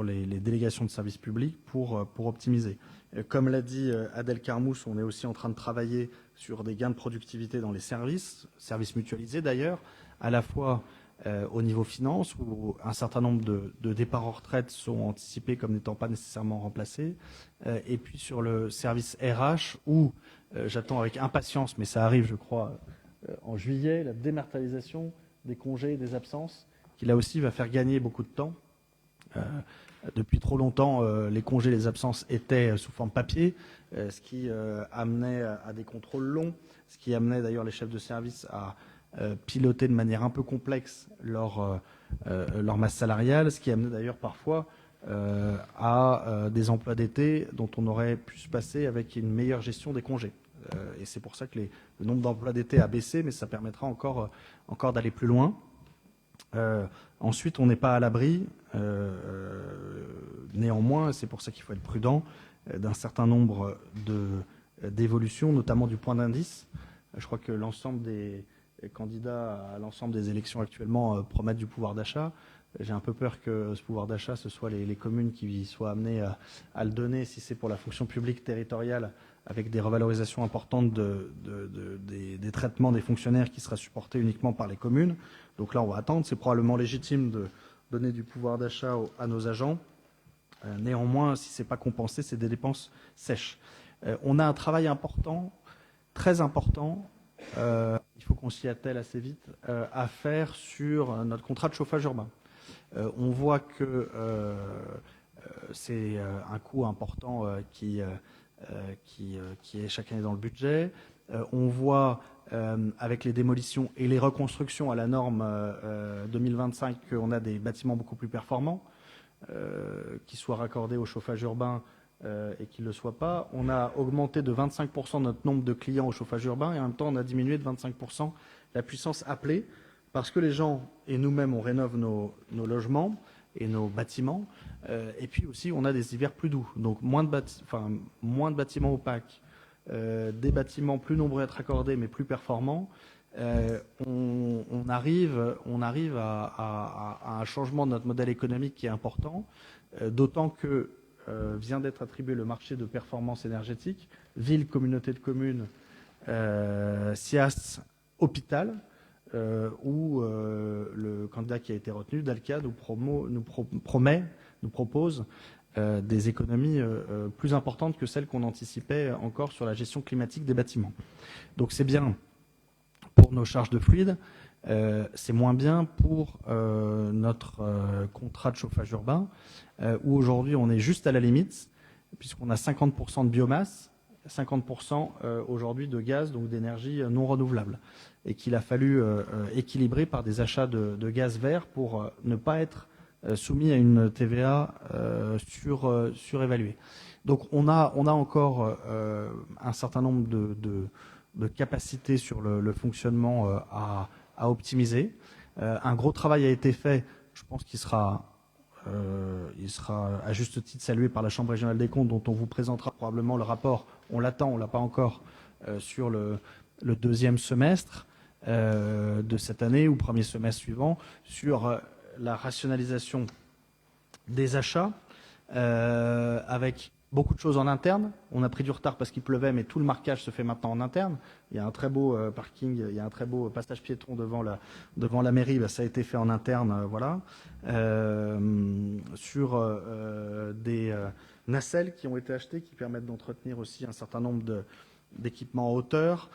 les délégations de services publics pour optimiser. Comme l'a dit Adèle Carmouche, on est aussi en train de travailler sur des gains de productivité dans les services mutualisés d'ailleurs, à la fois au niveau finance, où un certain nombre de départs en retraite sont anticipés comme n'étant pas nécessairement remplacés, et puis sur le service RH, où j'attends avec impatience, mais ça arrive je crois en juillet, la dématérialisation des congés et des absences, qui là aussi va faire gagner beaucoup de temps. Depuis trop longtemps, les congés, les absences étaient sous forme papier, ce qui amenait à des contrôles longs, ce qui amenait d'ailleurs les chefs de service à piloter de manière un peu complexe leur masse salariale, ce qui amenait d'ailleurs parfois à des emplois d'été dont on aurait pu se passer avec une meilleure gestion des congés. Et c'est pour ça que le nombre d'emplois d'été a baissé, mais ça permettra encore d'aller plus loin. Ensuite, on n'est pas à l'abri, néanmoins, c'est pour ça qu'il faut être prudent, d'un certain nombre d'évolutions, notamment du point d'indice. Je crois que l'ensemble des candidats à l'ensemble des élections actuellement promettent du pouvoir d'achat. J'ai un peu peur que ce pouvoir d'achat, ce soit les communes qui soient amenées à le donner, si c'est pour la fonction publique territoriale, avec des revalorisations importantes des traitements des fonctionnaires qui sera supporté uniquement par les communes. Donc là, on va attendre. C'est probablement légitime de donner du pouvoir d'achat à nos agents. Néanmoins, si ce n'est pas compensé, c'est des dépenses sèches. On a un travail important, très important, il faut qu'on s'y attelle assez vite, à faire sur notre contrat de chauffage urbain. On voit que c'est un coût important qui est chaque année dans le budget. On voit avec les démolitions et les reconstructions à la norme 2025 qu'on a des bâtiments beaucoup plus performants qui soient raccordés au chauffage urbain et qui ne le soient pas. On a augmenté de 25% notre nombre de clients au chauffage urbain et en même temps on a diminué de 25% la puissance appelée parce que les gens et nous-mêmes on rénove nos logements et nos bâtiments et puis aussi on a des hivers plus doux, donc moins de bâtiments opaques, des bâtiments plus nombreux à être accordés mais plus performants. On arrive à un changement de notre modèle économique qui est important, d'autant que vient d'être attribué le marché de performance énergétique, ville, communauté de communes, SIAS, hôpital, où le candidat qui a été retenu, Dalca, nous propose des économies plus importantes que celles qu'on anticipait encore sur la gestion climatique des bâtiments. Donc c'est bien pour nos charges de fluide, c'est moins bien pour notre contrat de chauffage urbain, où aujourd'hui on est juste à la limite, puisqu'on a 50% de biomasse, 50% aujourd'hui de gaz, donc d'énergie non renouvelable, et qu'il a fallu équilibrer par des achats de gaz vert pour ne pas être soumis à une TVA surévaluée. Donc on a encore un certain nombre de capacités sur le fonctionnement à optimiser. Un gros travail a été fait, je pense qu'il sera à juste titre salué par la Chambre régionale des comptes, dont on vous présentera probablement le rapport. On l'attend, on ne l'a pas encore, sur le deuxième semestre de cette année ou premier semestre suivant, sur la rationalisation des achats, avec beaucoup de choses en interne. On a pris du retard parce qu'il pleuvait, mais tout le marquage se fait maintenant en interne. Il y a un très beau parking, il y a un très beau passage piéton devant la mairie. Ça a été fait en interne, voilà. Sur des nacelles qui ont été achetées, qui permettent d'entretenir aussi un certain nombre d'équipements en hauteur,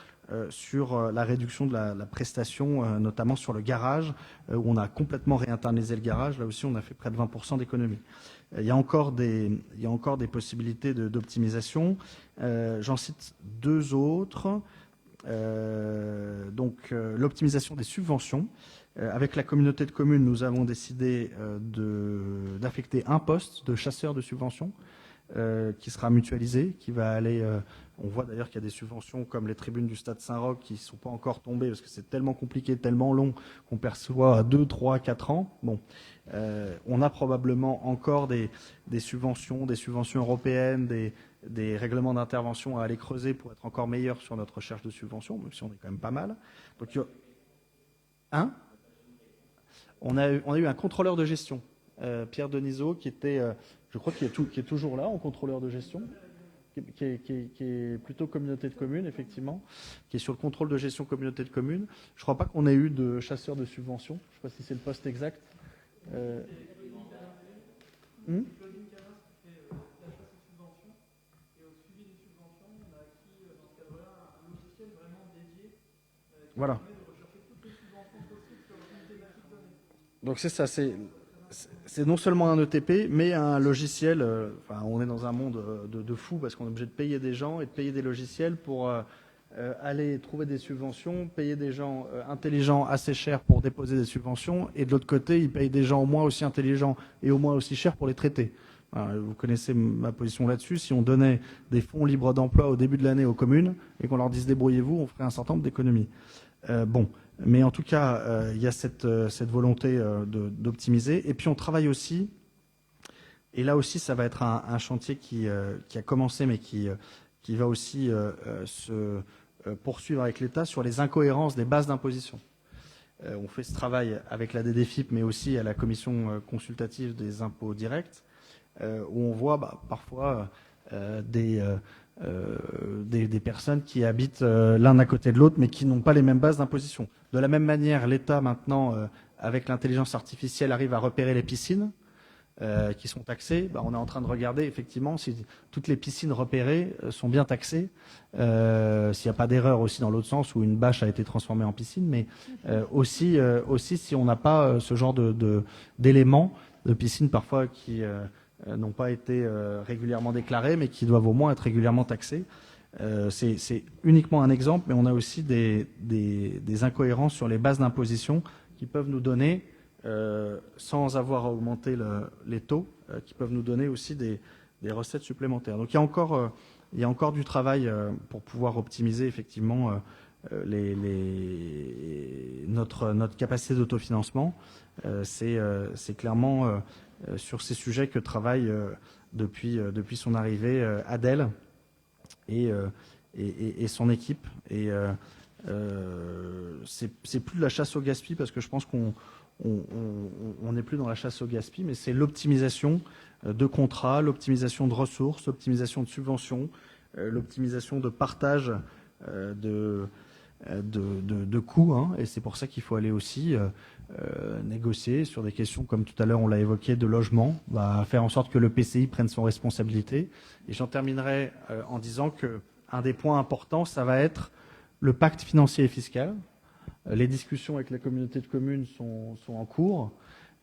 sur la réduction de la prestation, notamment sur le garage, où on a complètement réinternalisé le garage. Là aussi, on a fait près de 20% d'économie. Il y a encore des possibilités d'optimisation. J'en cite deux autres. Donc, l'optimisation des subventions. Avec la communauté de communes, nous avons décidé d'affecter un poste de chasseur de subventions qui sera mutualisé, qui va aller... on voit d'ailleurs qu'il y a des subventions comme les tribunes du Stade Saint-Roch qui ne sont pas encore tombées parce que c'est tellement compliqué, tellement long qu'on perçoit à 2, 3, 4 ans. Bon, on a probablement encore des subventions européennes, des règlements d'intervention à aller creuser pour être encore meilleur sur notre recherche de subventions, même si on est quand même pas mal. Donc, on a eu un contrôleur de gestion, Pierre Denisot, qui était, je crois, qui est toujours là en contrôleur de gestion, qui est plutôt communauté de communes, effectivement, qui est sur le contrôle de gestion communauté de communes. Je ne crois pas qu'on ait eu de chasseur de subventions. Je ne sais pas si c'est le poste exact. Voilà. Donc c'est ça, c'est non seulement un ETP, mais un logiciel. Enfin, on est dans un monde de fou parce qu'on est obligé de payer des gens et de payer des logiciels pour aller trouver des subventions, payer des gens intelligents assez chers pour déposer des subventions, et de l'autre côté, ils payent des gens au moins aussi intelligents et au moins aussi chers pour les traiter. Vous connaissez ma position là-dessus. Si on donnait des fonds libres d'emploi au début de l'année aux communes et qu'on leur dise débrouillez-vous, on ferait un certain nombre d'économies. Bon, mais en tout cas, il y a cette volonté d'optimiser. Et puis on travaille aussi, et là aussi ça va être un chantier qui a commencé, mais qui va aussi se poursuivre avec l'État sur les incohérences des bases d'imposition. On fait ce travail avec la DDFIP, mais aussi à la commission consultative des impôts directs, où on voit parfois des personnes qui habitent l'un à côté de l'autre, mais qui n'ont pas les mêmes bases d'imposition. De la même manière, l'État maintenant, avec l'intelligence artificielle, arrive à repérer les piscines qui sont taxées. On est en train de regarder effectivement si toutes les piscines repérées sont bien taxées, s'il n'y a pas d'erreur aussi dans l'autre sens où une bâche a été transformée en piscine, mais aussi si on n'a pas ce genre d'éléments de piscines parfois qui n'ont pas été régulièrement déclarés, mais qui doivent au moins être régulièrement taxés. C'est uniquement un exemple, mais on a aussi des incohérences sur les bases d'imposition qui peuvent nous donner, sans avoir à augmenter les taux, qui peuvent nous donner aussi des recettes supplémentaires. Donc il y a encore du travail pour pouvoir optimiser effectivement notre capacité d'autofinancement. C'est clairement sur ces sujets que travaille depuis son arrivée Adèle et son équipe. Et c'est plus de la chasse au gaspillage, parce que je pense qu'on n'est plus dans la chasse au gaspillage, mais c'est l'optimisation de contrats, l'optimisation de ressources, l'optimisation de subventions, l'optimisation de partage de coûts. Et c'est pour ça qu'il faut aller aussi négocier sur des questions, comme tout à l'heure on l'a évoqué, de logement, faire en sorte que le PCI prenne son responsabilité. Et j'en terminerai en disant qu'un des points importants, ça va être le pacte financier et fiscal. Les discussions avec la communauté de communes sont en cours.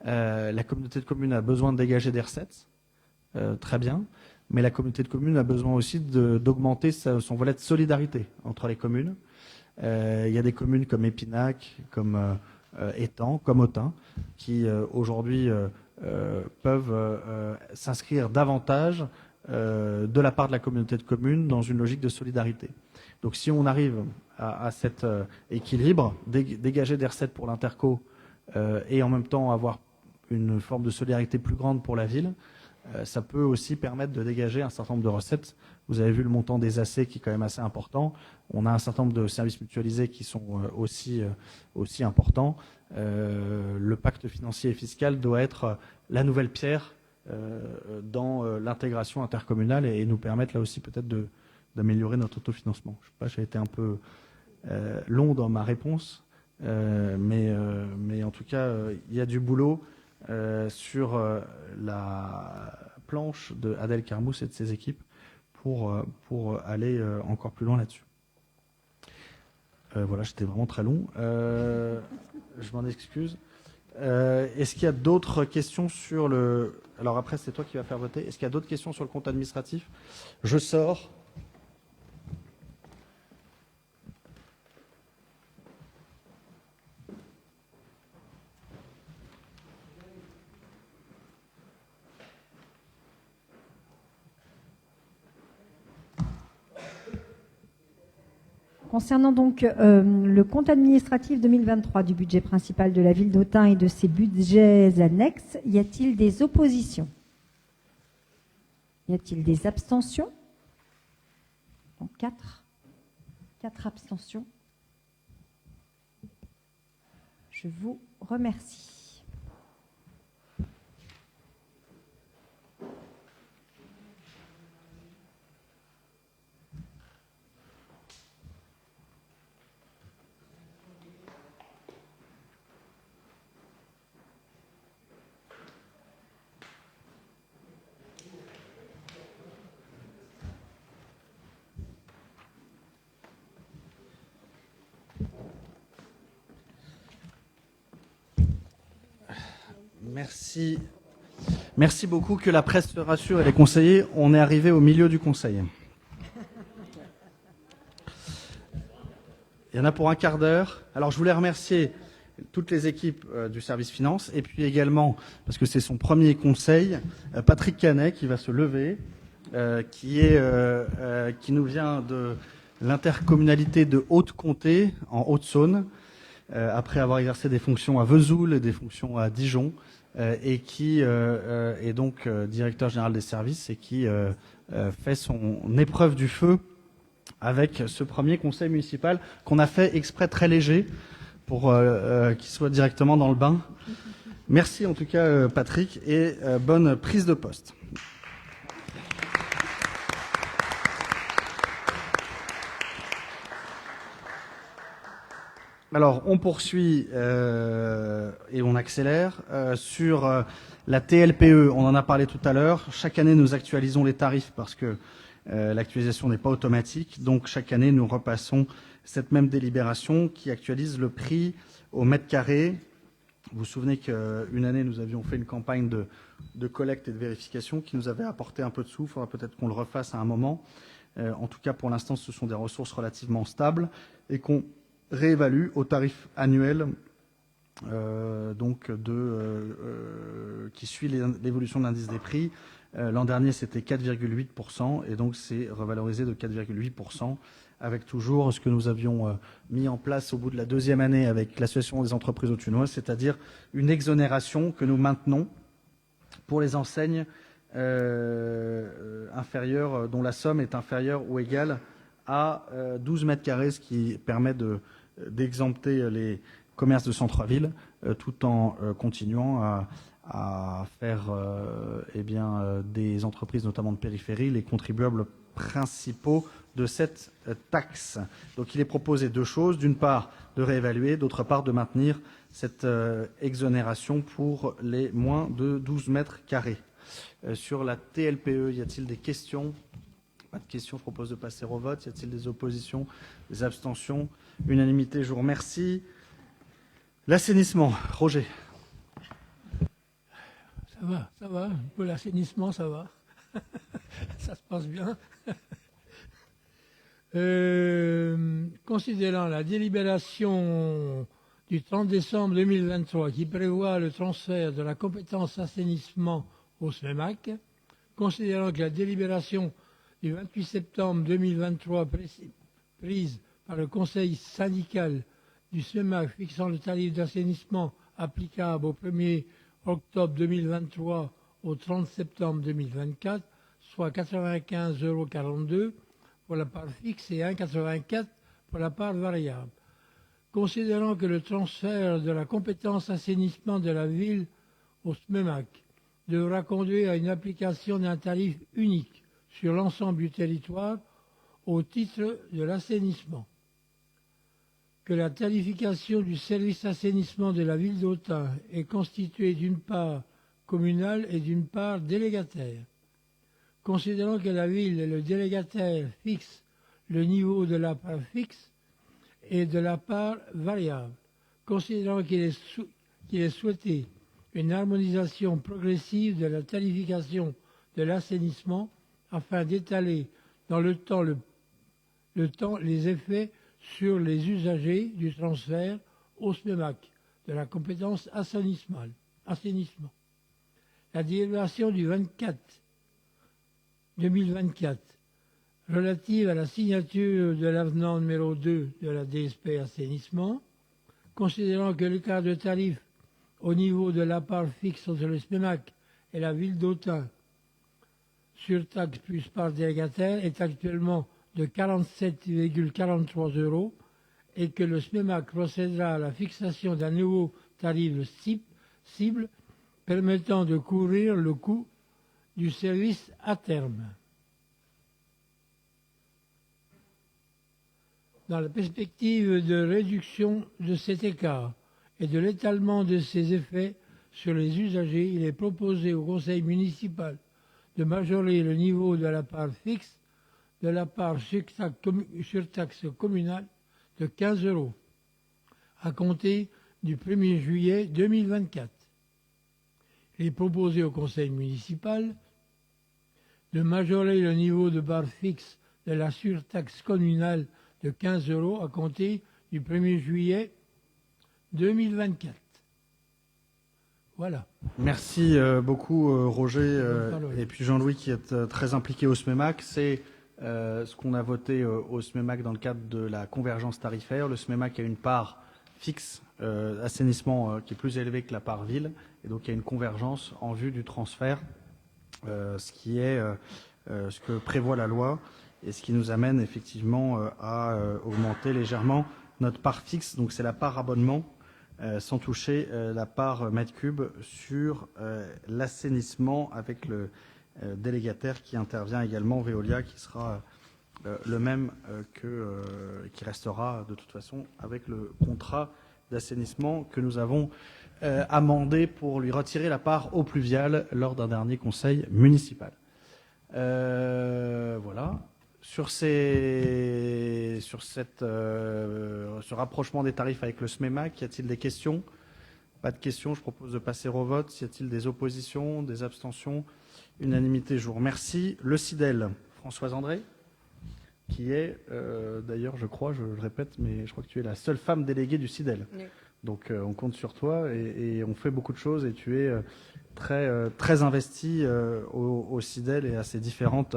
La communauté de communes a besoin de dégager des recettes, très bien, mais la communauté de communes a besoin aussi d'augmenter son volet de solidarité entre les communes. Il y a des communes comme Épinac, comme Étang, comme Autun, qui aujourd'hui peuvent s'inscrire davantage de la part de la communauté de communes dans une logique de solidarité. Donc si on arrive à cet équilibre, dégager des recettes pour l'interco et en même temps avoir une forme de solidarité plus grande pour la ville, ça peut aussi permettre de dégager un certain nombre de recettes. Vous avez vu le montant des AC qui est quand même assez important. On a un certain nombre de services mutualisés qui sont aussi importants. Le pacte financier et fiscal doit être la nouvelle pierre dans l'intégration intercommunale et nous permettre là aussi peut-être d'améliorer notre autofinancement. Je ne sais pas, j'ai été un peu long dans ma réponse, mais en tout cas, il y a du boulot sur la planche de Adèle Carmousse et de ses équipes pour aller encore plus loin là-dessus. Voilà, j'étais vraiment très long. Je m'en excuse. Est-ce qu'il y a d'autres questions sur le... Alors après, c'est toi qui vas faire voter. Est-ce qu'il y a d'autres questions sur le compte administratif? Je sors. Concernant donc le compte administratif 2023 du budget principal de la ville d'Autun et de ses budgets annexes, y a-t-il des oppositions? Y a-t-il des abstentions? Donc 4 abstentions. Je vous remercie. Merci. Merci beaucoup. Que la presse se rassure et les conseillers, on est arrivé au milieu du conseil. Il y en a pour un quart d'heure. Alors je voulais remercier toutes les équipes du service finance et puis également, parce que c'est son premier conseil, Patrick Canet qui va se lever, qui nous vient de l'intercommunalité de Haute-Comté en Haute-Saône, après avoir exercé des fonctions à Vesoul et des fonctions à Dijon, et qui est donc directeur général des services et qui fait son épreuve du feu avec ce premier conseil municipal qu'on a fait exprès très léger pour qu'il soit directement dans le bain. Merci en tout cas Patrick et bonne prise de poste. Alors, on poursuit et on accélère sur la TLPE. On en a parlé tout à l'heure. Chaque année, nous actualisons les tarifs parce que l'actualisation n'est pas automatique. Donc, chaque année, nous repassons cette même délibération qui actualise le prix au mètre carré. Vous vous souvenez qu'une année, nous avions fait une campagne de collecte et de vérification qui nous avait apporté un peu de sous. Il faudra peut-être qu'on le refasse à un moment. En tout cas, pour l'instant, ce sont des ressources relativement stables et qu'on réévalue au tarif annuel qui suit l'évolution de l'indice des prix. L'an dernier, c'était 4,8% et donc c'est revalorisé de 4,8% avec toujours ce que nous avions mis en place au bout de la deuxième année avec l'association des entreprises autunoises, c'est-à-dire une exonération que nous maintenons pour les enseignes inférieures, dont la somme est inférieure ou égale à 12 mètres carrés, ce qui permet d'exempter les commerces de centre-ville tout en continuant à faire des entreprises, notamment de périphérie, les contribuables principaux de cette taxe. Donc il est proposé deux choses. D'une part, de réévaluer, d'autre part, de maintenir cette exonération pour les moins de 12 mètres carrés. Sur la TLPE, y a-t-il des questions ? Pas de questions, je propose de passer au vote. Y a-t-il des oppositions, des abstentions? Unanimité, je vous remercie. L'assainissement, Roger. Ça va. Pour l'assainissement, ça va. Ça se passe bien. Considérant la délibération du 30 décembre 2023 qui prévoit le transfert de la compétence assainissement au SMEMAC, considérant que la délibération du 28 septembre 2023 prise par le conseil syndical du SMEMAC fixant le tarif d'assainissement applicable au 1er octobre 2023 au 30 septembre 2024, soit 95,42 € pour la part fixe et 1,84 pour la part variable. Considérant que le transfert de la compétence assainissement de la ville au SMEMAC devra conduire à une application d'un tarif unique sur l'ensemble du territoire au titre de l'assainissement, que la tarification du service assainissement de la ville d'Autun est constituée d'une part communale et d'une part délégataire. Considérant que la ville et le délégataire fixent le niveau de la part fixe et de la part variable, considérant qu'il est souhaité une harmonisation progressive de la tarification de l'assainissement afin d'étaler dans le temps les effets sur les usagers du transfert au SMEMAC de la compétence assainissement. La délibération du 2024 relative à la signature de l'avenant numéro 2 de la DSP assainissement, considérant que l'écart de tarif au niveau de la part fixe entre le SMEMAC et la ville d'Autun sur taxe plus part délégataire est actuellement de 47,43 € et que le SMEMAC procédera à la fixation d'un nouveau tarif cible permettant de couvrir le coût du service à terme. Dans la perspective de réduction de cet écart et de l'étalement de ses effets sur les usagers, il est proposé au conseil municipal de majorer le niveau de la part fixe de la part surtaxe communale de 15 € à compter du 1er juillet 2024. Il est proposé au conseil municipal de majorer le niveau de barre fixe de la surtaxe communale de 15 € à compter du 1er juillet 2024. Voilà. Merci beaucoup Roger et puis Jean-Louis qui est très impliqué au SMEMAC. C'est ce qu'on a voté au SMEMAC dans le cadre de la convergence tarifaire. Le SMEMAC a une part fixe assainissement qui est plus élevée que la part ville et donc il y a une convergence en vue du transfert, ce qui est ce que prévoit la loi et ce qui nous amène effectivement à augmenter légèrement notre part fixe. Donc c'est la part abonnement sans toucher la part mètre cube sur l'assainissement avec le délégataire qui intervient également, Veolia, qui sera le même qui restera de toute façon avec le contrat d'assainissement que nous avons amendé pour lui retirer la part eau pluviale lors d'un dernier conseil municipal. Voilà. Sur ce rapprochement des tarifs avec le SMEMAC, y a-t-il des questions? Pas de questions, je propose de passer au vote. Y a-t-il des oppositions, des abstentions? Unanimité, je vous remercie. Le SIDEL, Françoise André, qui est d'ailleurs, je crois, je le répète, mais je crois que tu es la seule femme déléguée du SIDEL. Oui. Donc on compte sur toi et on fait beaucoup de choses et tu es très investi au SIDEL et à ses différentes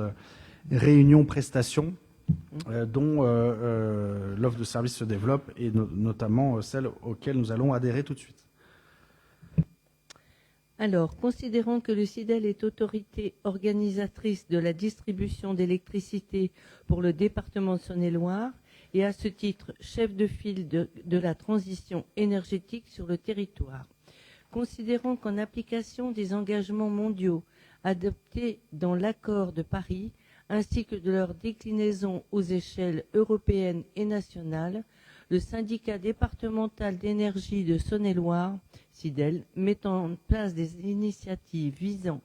réunions, prestations dont l'offre de service se développe et notamment celle auxquelles nous allons adhérer tout de suite. Alors, considérant que le SIDEL est autorité organisatrice de la distribution d'électricité pour le département de Saône-et-Loire et à ce titre chef de file de la transition énergétique sur le territoire, considérant qu'en application des engagements mondiaux adoptés dans l'accord de Paris, ainsi que de leur déclinaison aux échelles européennes et nationales, le syndicat départemental d'énergie de Saône-et-Loire, SIDEL, met en place des initiatives visant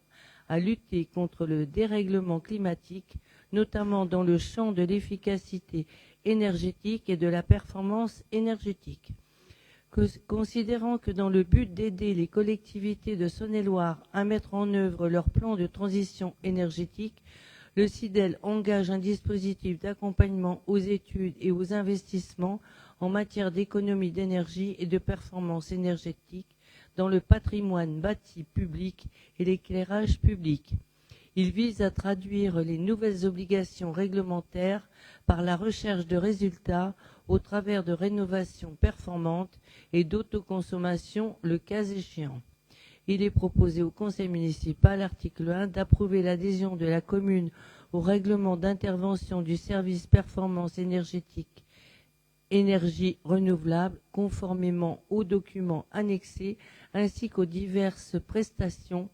à lutter contre le dérèglement climatique, notamment dans le champ de l'efficacité énergétique et de la performance énergétique. Considérant que dans le but d'aider les collectivités de Saône-et-Loire à mettre en œuvre leur plan de transition énergétique, le SIDEL engage un dispositif d'accompagnement aux études et aux investissements en matière d'économie d'énergie et de performance énergétique dans le patrimoine bâti public et l'éclairage public. Il vise à traduire les nouvelles obligations réglementaires par la recherche de résultats au travers de rénovations performantes et d'autoconsommation le cas échéant. Il est proposé au conseil municipal, article 1, d'approuver l'adhésion de la commune au règlement d'intervention du service performance énergétique énergie renouvelable, conformément aux documents annexés ainsi qu'aux diverses prestations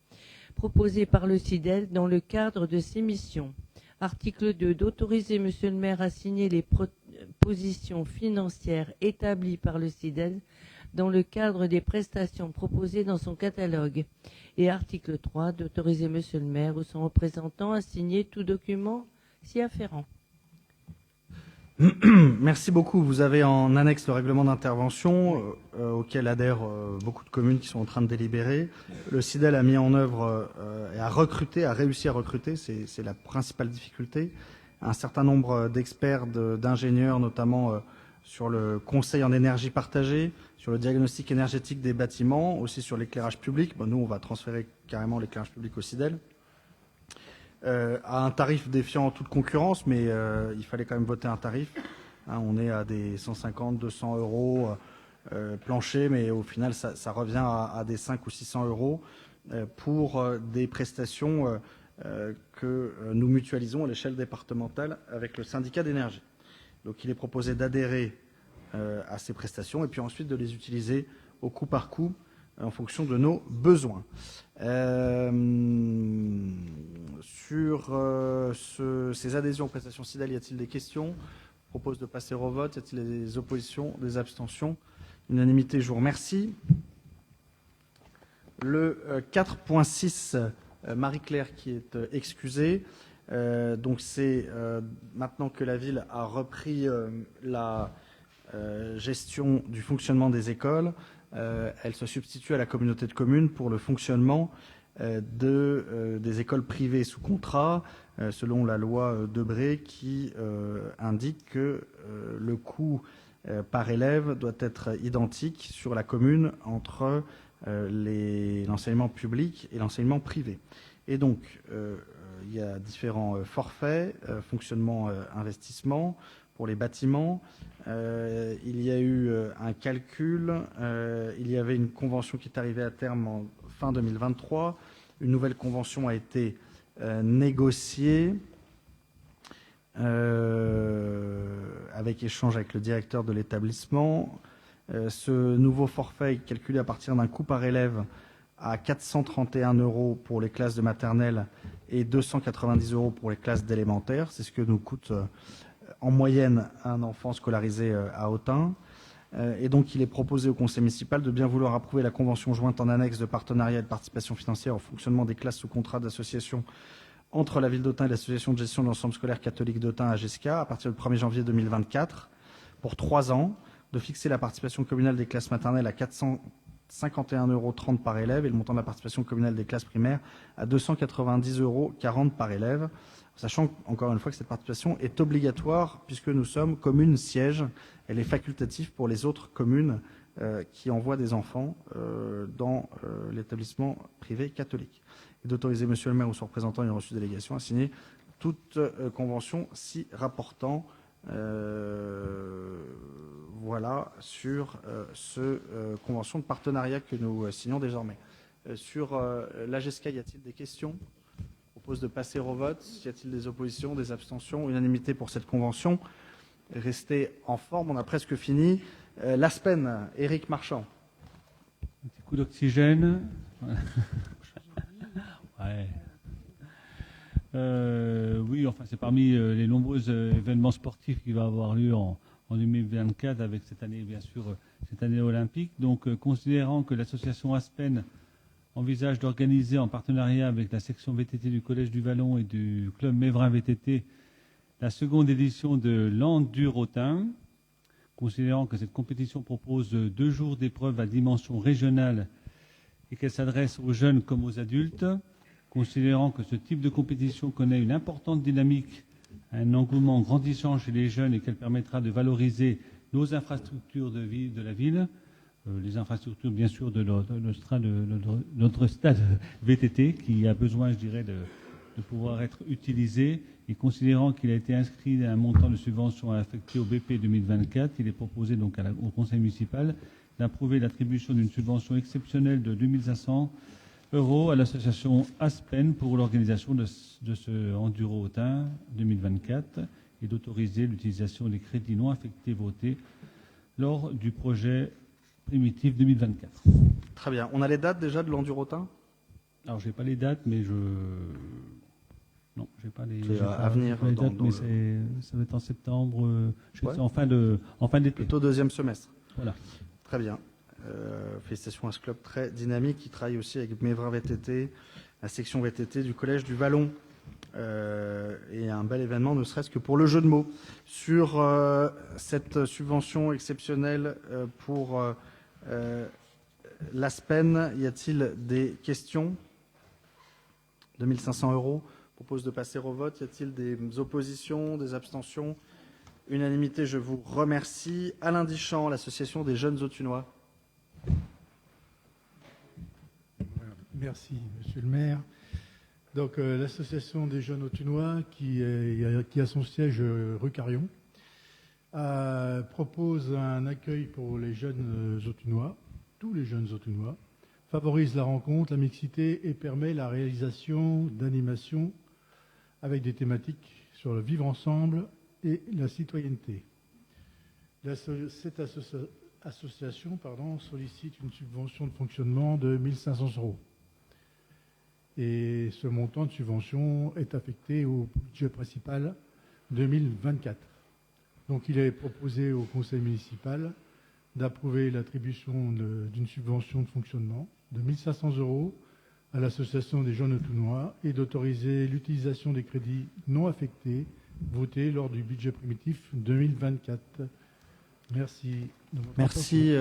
proposées par le SIDEL dans le cadre de ses missions. Article 2, d'autoriser Monsieur le maire à signer les propositions financières établies par le SIDEL dans le cadre des prestations proposées dans son catalogue. Et article 3, d'autoriser Monsieur le maire ou son représentant à signer tout document s'y afférent. Merci beaucoup. Vous avez en annexe le règlement d'intervention auquel adhèrent beaucoup de communes qui sont en train de délibérer. Le SIDEL a mis en œuvre et a réussi à recruter, c'est la principale difficulté, un certain nombre d'experts, d'ingénieurs, notamment sur le conseil en énergie partagée, sur le diagnostic énergétique des bâtiments, aussi sur l'éclairage public. Bon, nous, on va transférer carrément l'éclairage public au SIDEL. À un tarif défiant toute concurrence, mais il fallait quand même voter un tarif. Hein, on est à des 150, 200 euros planchers, mais au final, ça revient à des 5 ou 600 euros pour des prestations que nous mutualisons à l'échelle départementale avec le syndicat d'énergie. Donc il est proposé d'adhérer à ces prestations et puis ensuite de les utiliser au coup par coup en fonction de nos besoins. Sur ces adhésions aux prestations SIDEL, y a-t-il des questions? Je propose de passer au vote. Y a-t-il des oppositions, des abstentions? Unanimité, je vous remercie. Le 4.6, Marie-Claire qui est excusée. Donc c'est maintenant que la ville a repris la gestion du fonctionnement des écoles. elle se substitue à la communauté de communes pour le fonctionnement des écoles privées sous contrat, selon la loi Debré qui indique que le coût par élève doit être identique sur la commune entre l'enseignement public et l'enseignement privé. Et donc, il y a différents forfaits, fonctionnement, investissement pour les bâtiments. Il y a eu un calcul, il y avait une convention qui est arrivée à terme en fin 2023. Une nouvelle convention a été négociée avec échange avec le directeur de l'établissement. Ce nouveau forfait est calculé à partir d'un coût par élève à 431 € pour les classes de maternelle et 290 € pour les classes d'élémentaire. C'est ce que nous coûte en moyenne un enfant scolarisé à Autun. Et donc, il est proposé au conseil municipal de bien vouloir approuver la convention jointe en annexe de partenariat et de participation financière au fonctionnement des classes sous contrat d'association entre la ville d'Autun et l'association de gestion de l'ensemble scolaire catholique d'Autun, AGESCA, à partir du 1er janvier 2024, pour 3 ans, de fixer la participation communale des classes maternelles à 451,30 € par élève et le montant de la participation communale des classes primaires à 290,40 € par élève, sachant encore une fois que cette participation est obligatoire puisque nous sommes commune siège. Elle est facultative pour les autres communes qui envoient des enfants dans l'établissement privé catholique. Et d'autoriser monsieur le maire ou son représentant ayant reçu délégation à signer toute convention s'y rapportant. Voilà sur ce convention de partenariat que nous signons désormais. Sur l'AGESCA, y a-t-il des questions ? Je propose de passer au vote. Y a-t-il des oppositions, des abstentions ? Unanimité pour cette convention. Restez en forme, on a presque fini. L'ASPEN, Éric Marchand. Un petit coup d'oxygène. Ouais. Oui, enfin, c'est parmi les nombreux événements sportifs qui va avoir lieu en 2024 avec cette année, bien sûr, cette année olympique. Donc, considérant que l'association Aspen envisage d'organiser en partenariat avec la section VTT du Collège du Vallon et du Club Mévrin VTT la seconde édition de l'Endurotin, considérant que cette compétition propose 2 jours d'épreuves à dimension régionale et qu'elle s'adresse aux jeunes comme aux adultes, considérant que ce type de compétition connaît une importante dynamique, un engouement grandissant chez les jeunes et qu'elle permettra de valoriser nos infrastructures de la ville, les infrastructures bien sûr de notre stade VTT qui a besoin, je dirais, de pouvoir être utilisé, et considérant qu'il a été inscrit à un montant de subvention affecté au BP 2024, il est proposé donc au conseil municipal d'approuver l'attribution d'une subvention exceptionnelle de 2500 € à l'association Aspen pour l'organisation de ce Enduro Autun 2024 et d'autoriser l'utilisation des crédits non affectés votés lors du projet primitif 2024. Très bien. On a les dates déjà de l'Endurotin ? Alors, je n'ai pas les dates, mais non, j'ai pas les. C'est à venir. Les dates, mais ça va être en septembre, Ouais. en fin d'été. Plutôt deuxième semestre. Voilà. Très bien. Félicitations à ce club très dynamique qui travaille aussi avec Mévrin VTT, la section VTT du Collège du Vallon. Et un bel événement, ne serait-ce que pour le jeu de mots. Sur cette subvention exceptionnelle pour l'ASPEN, y a-t-il des questions ? 2500 €. Je propose de passer au vote. Y a-t-il des oppositions, des abstentions ? Unanimité, je vous remercie. Alain Dichand, l'Association des jeunes Autunois. Merci, monsieur le maire. Donc, l'association des jeunes Autunois, qui a son siège rue Carillon, propose un accueil pour les jeunes Autunois, tous les jeunes Autunois, favorise la rencontre, la mixité et permet la réalisation d'animations avec des thématiques sur le vivre ensemble et la citoyenneté. Cette association sollicite une subvention de fonctionnement de 1 500 €. Et ce montant de subvention est affecté au budget principal 2024. Donc il est proposé au conseil municipal d'approuver l'attribution d'une subvention de fonctionnement de 1 500 € à l'association des jeunes Autunois et d'autoriser l'utilisation des crédits non affectés votés lors du budget primitif 2024. Merci. de votre Merci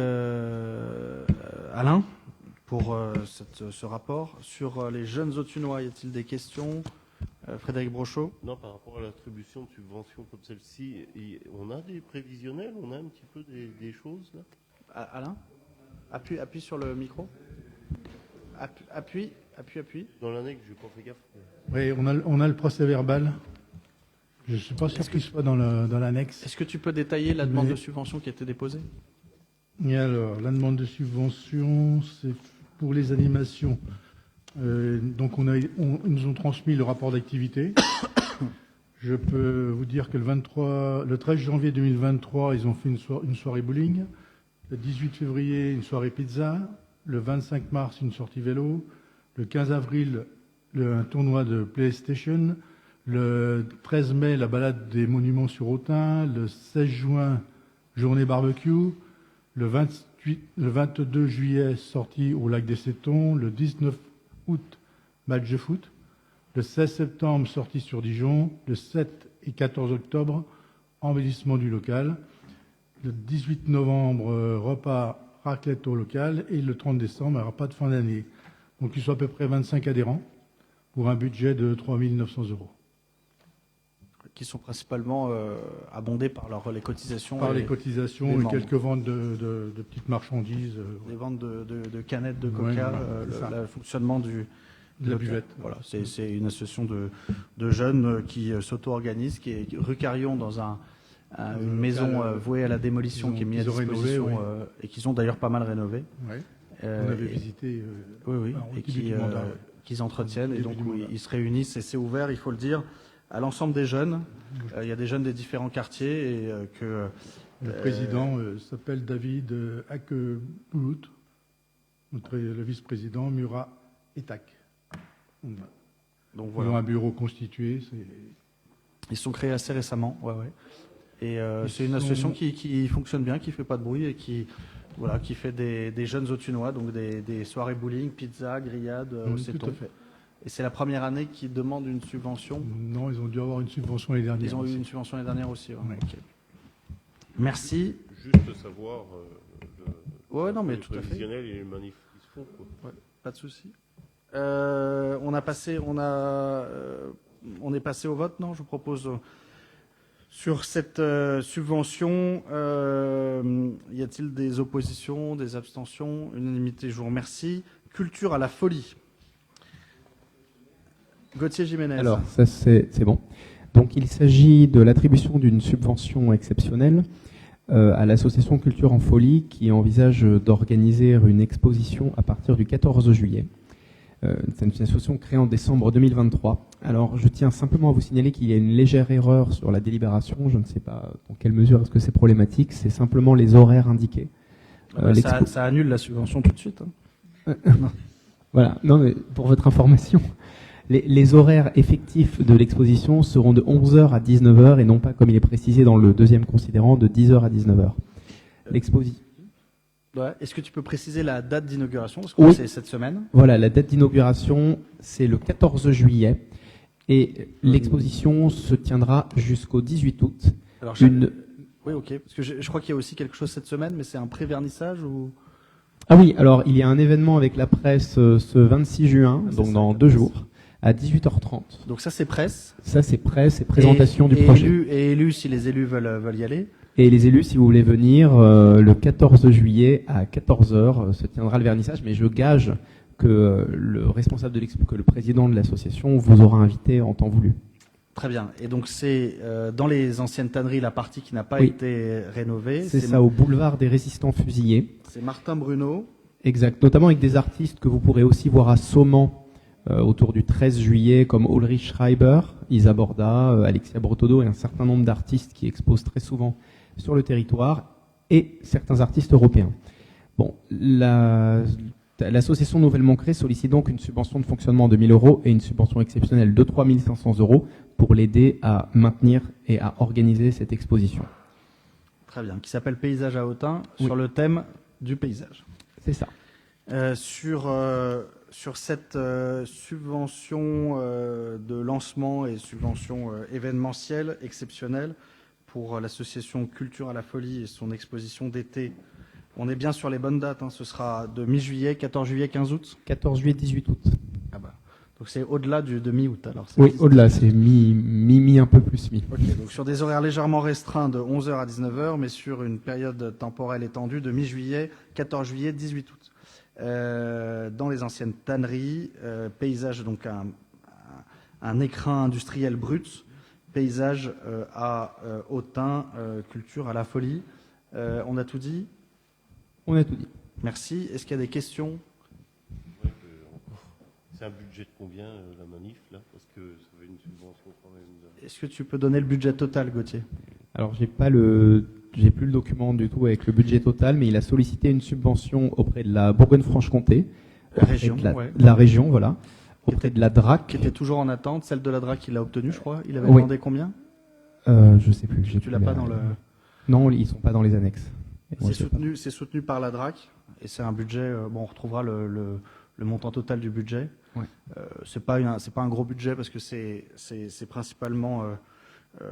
Alain pour ce rapport. Sur les jeunes Autunois, y a-t-il des questions? Frédéric Brochot. Non, par rapport à l'attribution de subventions comme celle-ci, on a des prévisionnels, on a un petit peu des choses là. Alain, appuie sur le micro. Appuie. Dans l'annexe, je n'ai pas fait gaffe. Oui, on a le procès-verbal. Je ne suis pas sûr qu'il soit dans l'annexe. Est-ce que tu peux détailler la demande Mais- de subvention qui a été déposée? Et alors, la demande de subvention, c'est pour les animations. Donc, ils nous ont transmis le rapport d'activité. Je peux vous dire que le 13 janvier 2023, ils ont fait une soirée bowling. Le 18 février, une soirée pizza. Le 25 mars, une sortie vélo. Le 15 avril, un tournoi de PlayStation. Le 13 mai, la balade des monuments sur Autun. Le 16 juin, journée barbecue. Le 22 juillet, sortie au lac des Sétons. Le 19 août, match de foot. Le 16 septembre, sortie sur Dijon. Le 7 et 14 octobre, embellissement du local. Le 18 novembre, repas raclette au local. Et le 30 décembre, un repas de fin d'année. Donc, ils sont à peu près 25 adhérents pour un budget de 3 900 €. Qui sont principalement abondés par les cotisations. Par et les cotisations les et membres. quelques ventes de petites marchandises. Les ventes de canettes de Ouais, coca, voilà, c'est ça. le fonctionnement de la local. buvette. Voilà, c'est une association de jeunes qui s'auto-organise, qui est rue Carillon dans une maison vouée à la démolition qui est mise à qu'ils ont rénové, disposition et qu'ils ont d'ailleurs pas mal rénové. Ouais. Euh, On avait et- visité. Oui, alors, au et début du mandat, ouais. qu'ils entretiennent. Et Début donc, du mandat. ils se réunissent et c'est ouvert, il faut le dire, à l'ensemble des jeunes. Il y a des jeunes des différents quartiers et que... Le président s'appelle David Akeboulout. Le vice-président, Murat Etak. Donc Ils ont voilà. un bureau constitué. Ils sont créés assez récemment, ouais. Et Ils c'est une sont- association qui fonctionne bien, qui fait pas de bruit et qui fait des jeunes Autunois, donc des soirées bowling, pizza, grillades au Tout Séton. à fait. Et c'est la première année qu'ils demandent une subvention. Non, ils ont dû avoir une subvention l'année dernière. Ils ont eu aussi. une subvention l'année dernière aussi. Ouais. Ouais. Ok. Merci. Juste savoir Ouais, non, mais les tout à fait. prévisionnels et les manifs qui se font. Quoi. Pas de souci. On est passé au vote, non? Je vous propose sur cette subvention. Y a-t-il des oppositions, des abstentions? Unanimité, je vous remercie. Culture à la folie. Gauthier Jiménez. Alors, ça c'est bon. Donc, il s'agit de l'attribution d'une subvention exceptionnelle à l'association Culture en Folie qui envisage d'organiser une exposition à partir du 14 juillet. C'est une association créée en décembre 2023. Alors, je tiens simplement à vous signaler qu'il y a une légère erreur sur la délibération. Je ne sais pas dans quelle mesure est-ce que c'est problématique. C'est simplement les horaires indiqués. Ça annule la subvention tout de suite. Hein. Voilà. Non, mais pour votre information, les horaires effectifs de l'exposition seront de 11h à 19h et non pas, comme il est précisé dans le deuxième considérant, de 10h à 19h. L'exposition. Ouais. Est-ce que tu peux préciser la date d'inauguration? Parce que Oui. c'est cette semaine. Voilà, la date d'inauguration, c'est le 14 juillet et l'exposition se tiendra jusqu'au 18 août. Alors, oui, ok. Parce que je crois qu'il y a aussi quelque chose cette semaine, mais c'est un pré-vernissage ou... Ah oui, alors il y a un événement avec la presse ce 26 juin, c'est donc ça, dans la 2 presse. jours, à 18h30. Donc ça, c'est presse. Ça, c'est presse et présentation du et projet. Élus, si les élus veulent y aller. Et les élus, si vous voulez venir, le 14 juillet à 14h se tiendra le vernissage, mais je gage que le responsable de l'expo, que le président de l'association vous aura invité en temps voulu. Très bien. Et donc c'est dans les anciennes tanneries, la partie qui n'a pas Oui. été rénovée. C'est ça, au boulevard des Résistants Fusillés. C'est Martin Bruno. Exact, notamment avec des artistes que vous pourrez aussi voir à Sauman autour du 13 juillet, comme Ulrich Schreiber, Isa Borda, Alexia Brotodo et un certain nombre d'artistes qui exposent très souvent sur le territoire, et certains artistes européens. Bon, l'association nouvellement créée sollicite donc une subvention de fonctionnement de 1 000 € et une subvention exceptionnelle de 3 500 € pour l'aider à maintenir et à organiser cette exposition. Très bien. Qui s'appelle Paysage à Autun, Oui. sur le thème du paysage. C'est ça. Sur cette subvention de lancement et subvention événementielle exceptionnelle, pour l'association Culture à la Folie et son exposition d'été. On est bien sur les bonnes dates, hein. Ce sera de mi-juillet, 14 juillet, 15 août 14 juillet, 18 août. Ah bah. Donc c'est au-delà de mi-août alors. Oui, au-delà, c'est mi, un peu plus mi. Ok, donc sur des horaires légèrement restreints de 11h à 19h, mais sur une période temporelle étendue de mi-juillet, 14 juillet, 18 août. Dans les anciennes tanneries, paysage, donc un écrin industriel brut, paysage à Autun, culture à la folie. On a tout dit ? On a tout dit. Merci. Est-ce qu'il y a des questions ? C'est un budget de combien, la manif, là? Parce que ça fait une subvention quand même. Est-ce que tu peux donner le budget total, Gauthier? Alors, j'ai plus le document du tout avec le budget total, mais il a sollicité une subvention auprès de la Bourgogne-Franche-Comté, de la région, voilà, auprès de la DRAC. Qui était toujours en attente. Celle de la DRAC, il l'a obtenue, je crois. Il avait Oui. demandé combien? Je sais plus. Tu l'as pas dans le... Non, ils sont pas dans les annexes. C'est soutenu par la DRAC et c'est un budget. On retrouvera le montant total du budget. Ouais. C'est pas un gros budget parce que c'est principalement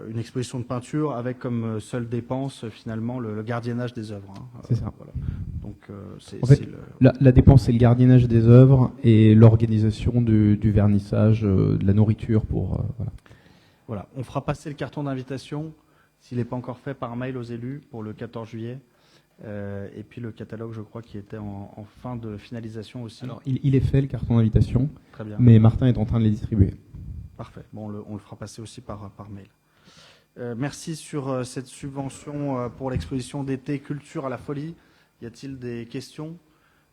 une exposition de peinture avec comme seule dépense finalement le gardiennage des œuvres. Hein. C'est ça. Voilà. Donc en fait, la dépense, c'est le gardiennage des œuvres et l'organisation du vernissage, de la nourriture pour voilà. Voilà. On fera passer le carton d'invitation s'il n'est pas encore fait par mail aux élus pour le 14 juillet. Et puis le catalogue, je crois, qui était en fin de finalisation aussi. Alors, il est fait, le carton d'invitation. Très bien. Mais Martin est en train de les distribuer. Parfait. Bon, on le fera passer aussi par mail. Merci sur cette subvention pour l'exposition d'été Culture à la Folie. Y a-t-il des questions?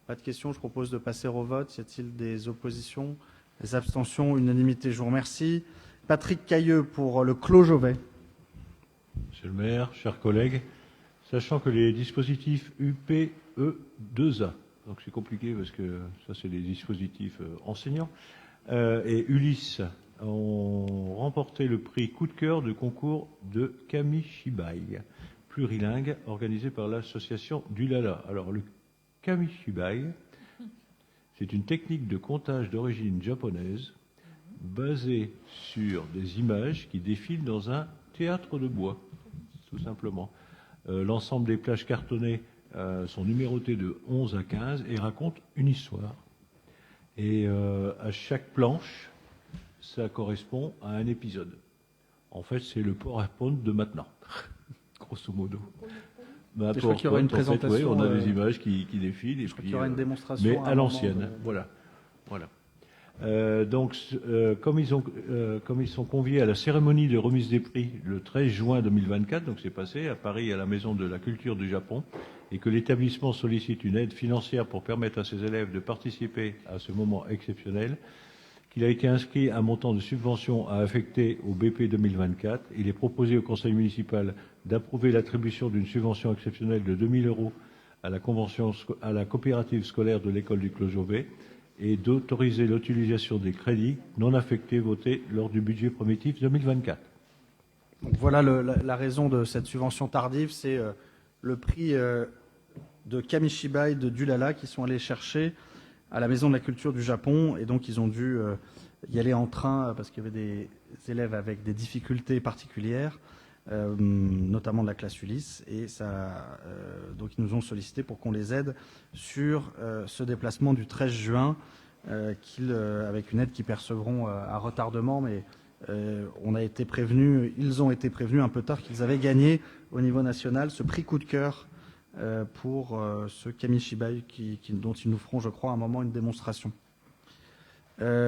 Pas de questions. Je propose de passer au vote. Y a-t-il des oppositions? Des abstentions? Unanimité. Je vous remercie. Patrick Cailleux pour le Clos Jovet. Monsieur le maire, chers collègues, sachant que les dispositifs UPE2A, donc c'est compliqué parce que ça c'est les dispositifs enseignants, et Ulysse ont remporté le prix coup de cœur de concours de Kamishibai, plurilingue, organisé par l'association Dulala. Alors le Kamishibai, c'est une technique de comptage d'origine japonaise basée sur des images qui défilent dans un théâtre de bois, tout simplement. L'ensemble des plages cartonnées sont numérotées de 11 à 15 et racontent une histoire. Et à chaque planche, ça correspond à un épisode. En fait, c'est le PowerPoint de maintenant, grosso modo. Je crois qu'il y aura une présentation. En fait, on a des images qui défilent. Et je crois qu'il y aura une démonstration. Mais à l'ancienne, voilà. Donc, comme ils sont conviés à la cérémonie de remise des prix le 13 juin 2024, donc c'est passé à Paris à la Maison de la Culture du Japon, et que l'établissement sollicite une aide financière pour permettre à ses élèves de participer à ce moment exceptionnel, qu'il a été inscrit un montant de subvention à affecter au BP 2024. Il est proposé au conseil municipal d'approuver l'attribution d'une subvention exceptionnelle de 2 000 € à la coopérative scolaire de l'école du Clos Jovet, et d'autoriser l'utilisation des crédits non affectés votés lors du budget primitif 2024. Donc voilà la raison de cette subvention tardive, c'est le prix de Kamishibai de Dulala qui sont allés chercher à la Maison de la Culture du Japon, et donc ils ont dû y aller en train parce qu'il y avait des élèves avec des difficultés particulières, notamment de la classe Ulysse, et donc ils nous ont sollicité pour qu'on les aide sur ce déplacement du 13 juin, avec une aide qu'ils percevront à retardement, mais ils ont été prévenus un peu tard qu'ils avaient gagné au niveau national ce prix coup de cœur pour ce Kamishibai dont ils nous feront, je crois, à un moment une démonstration.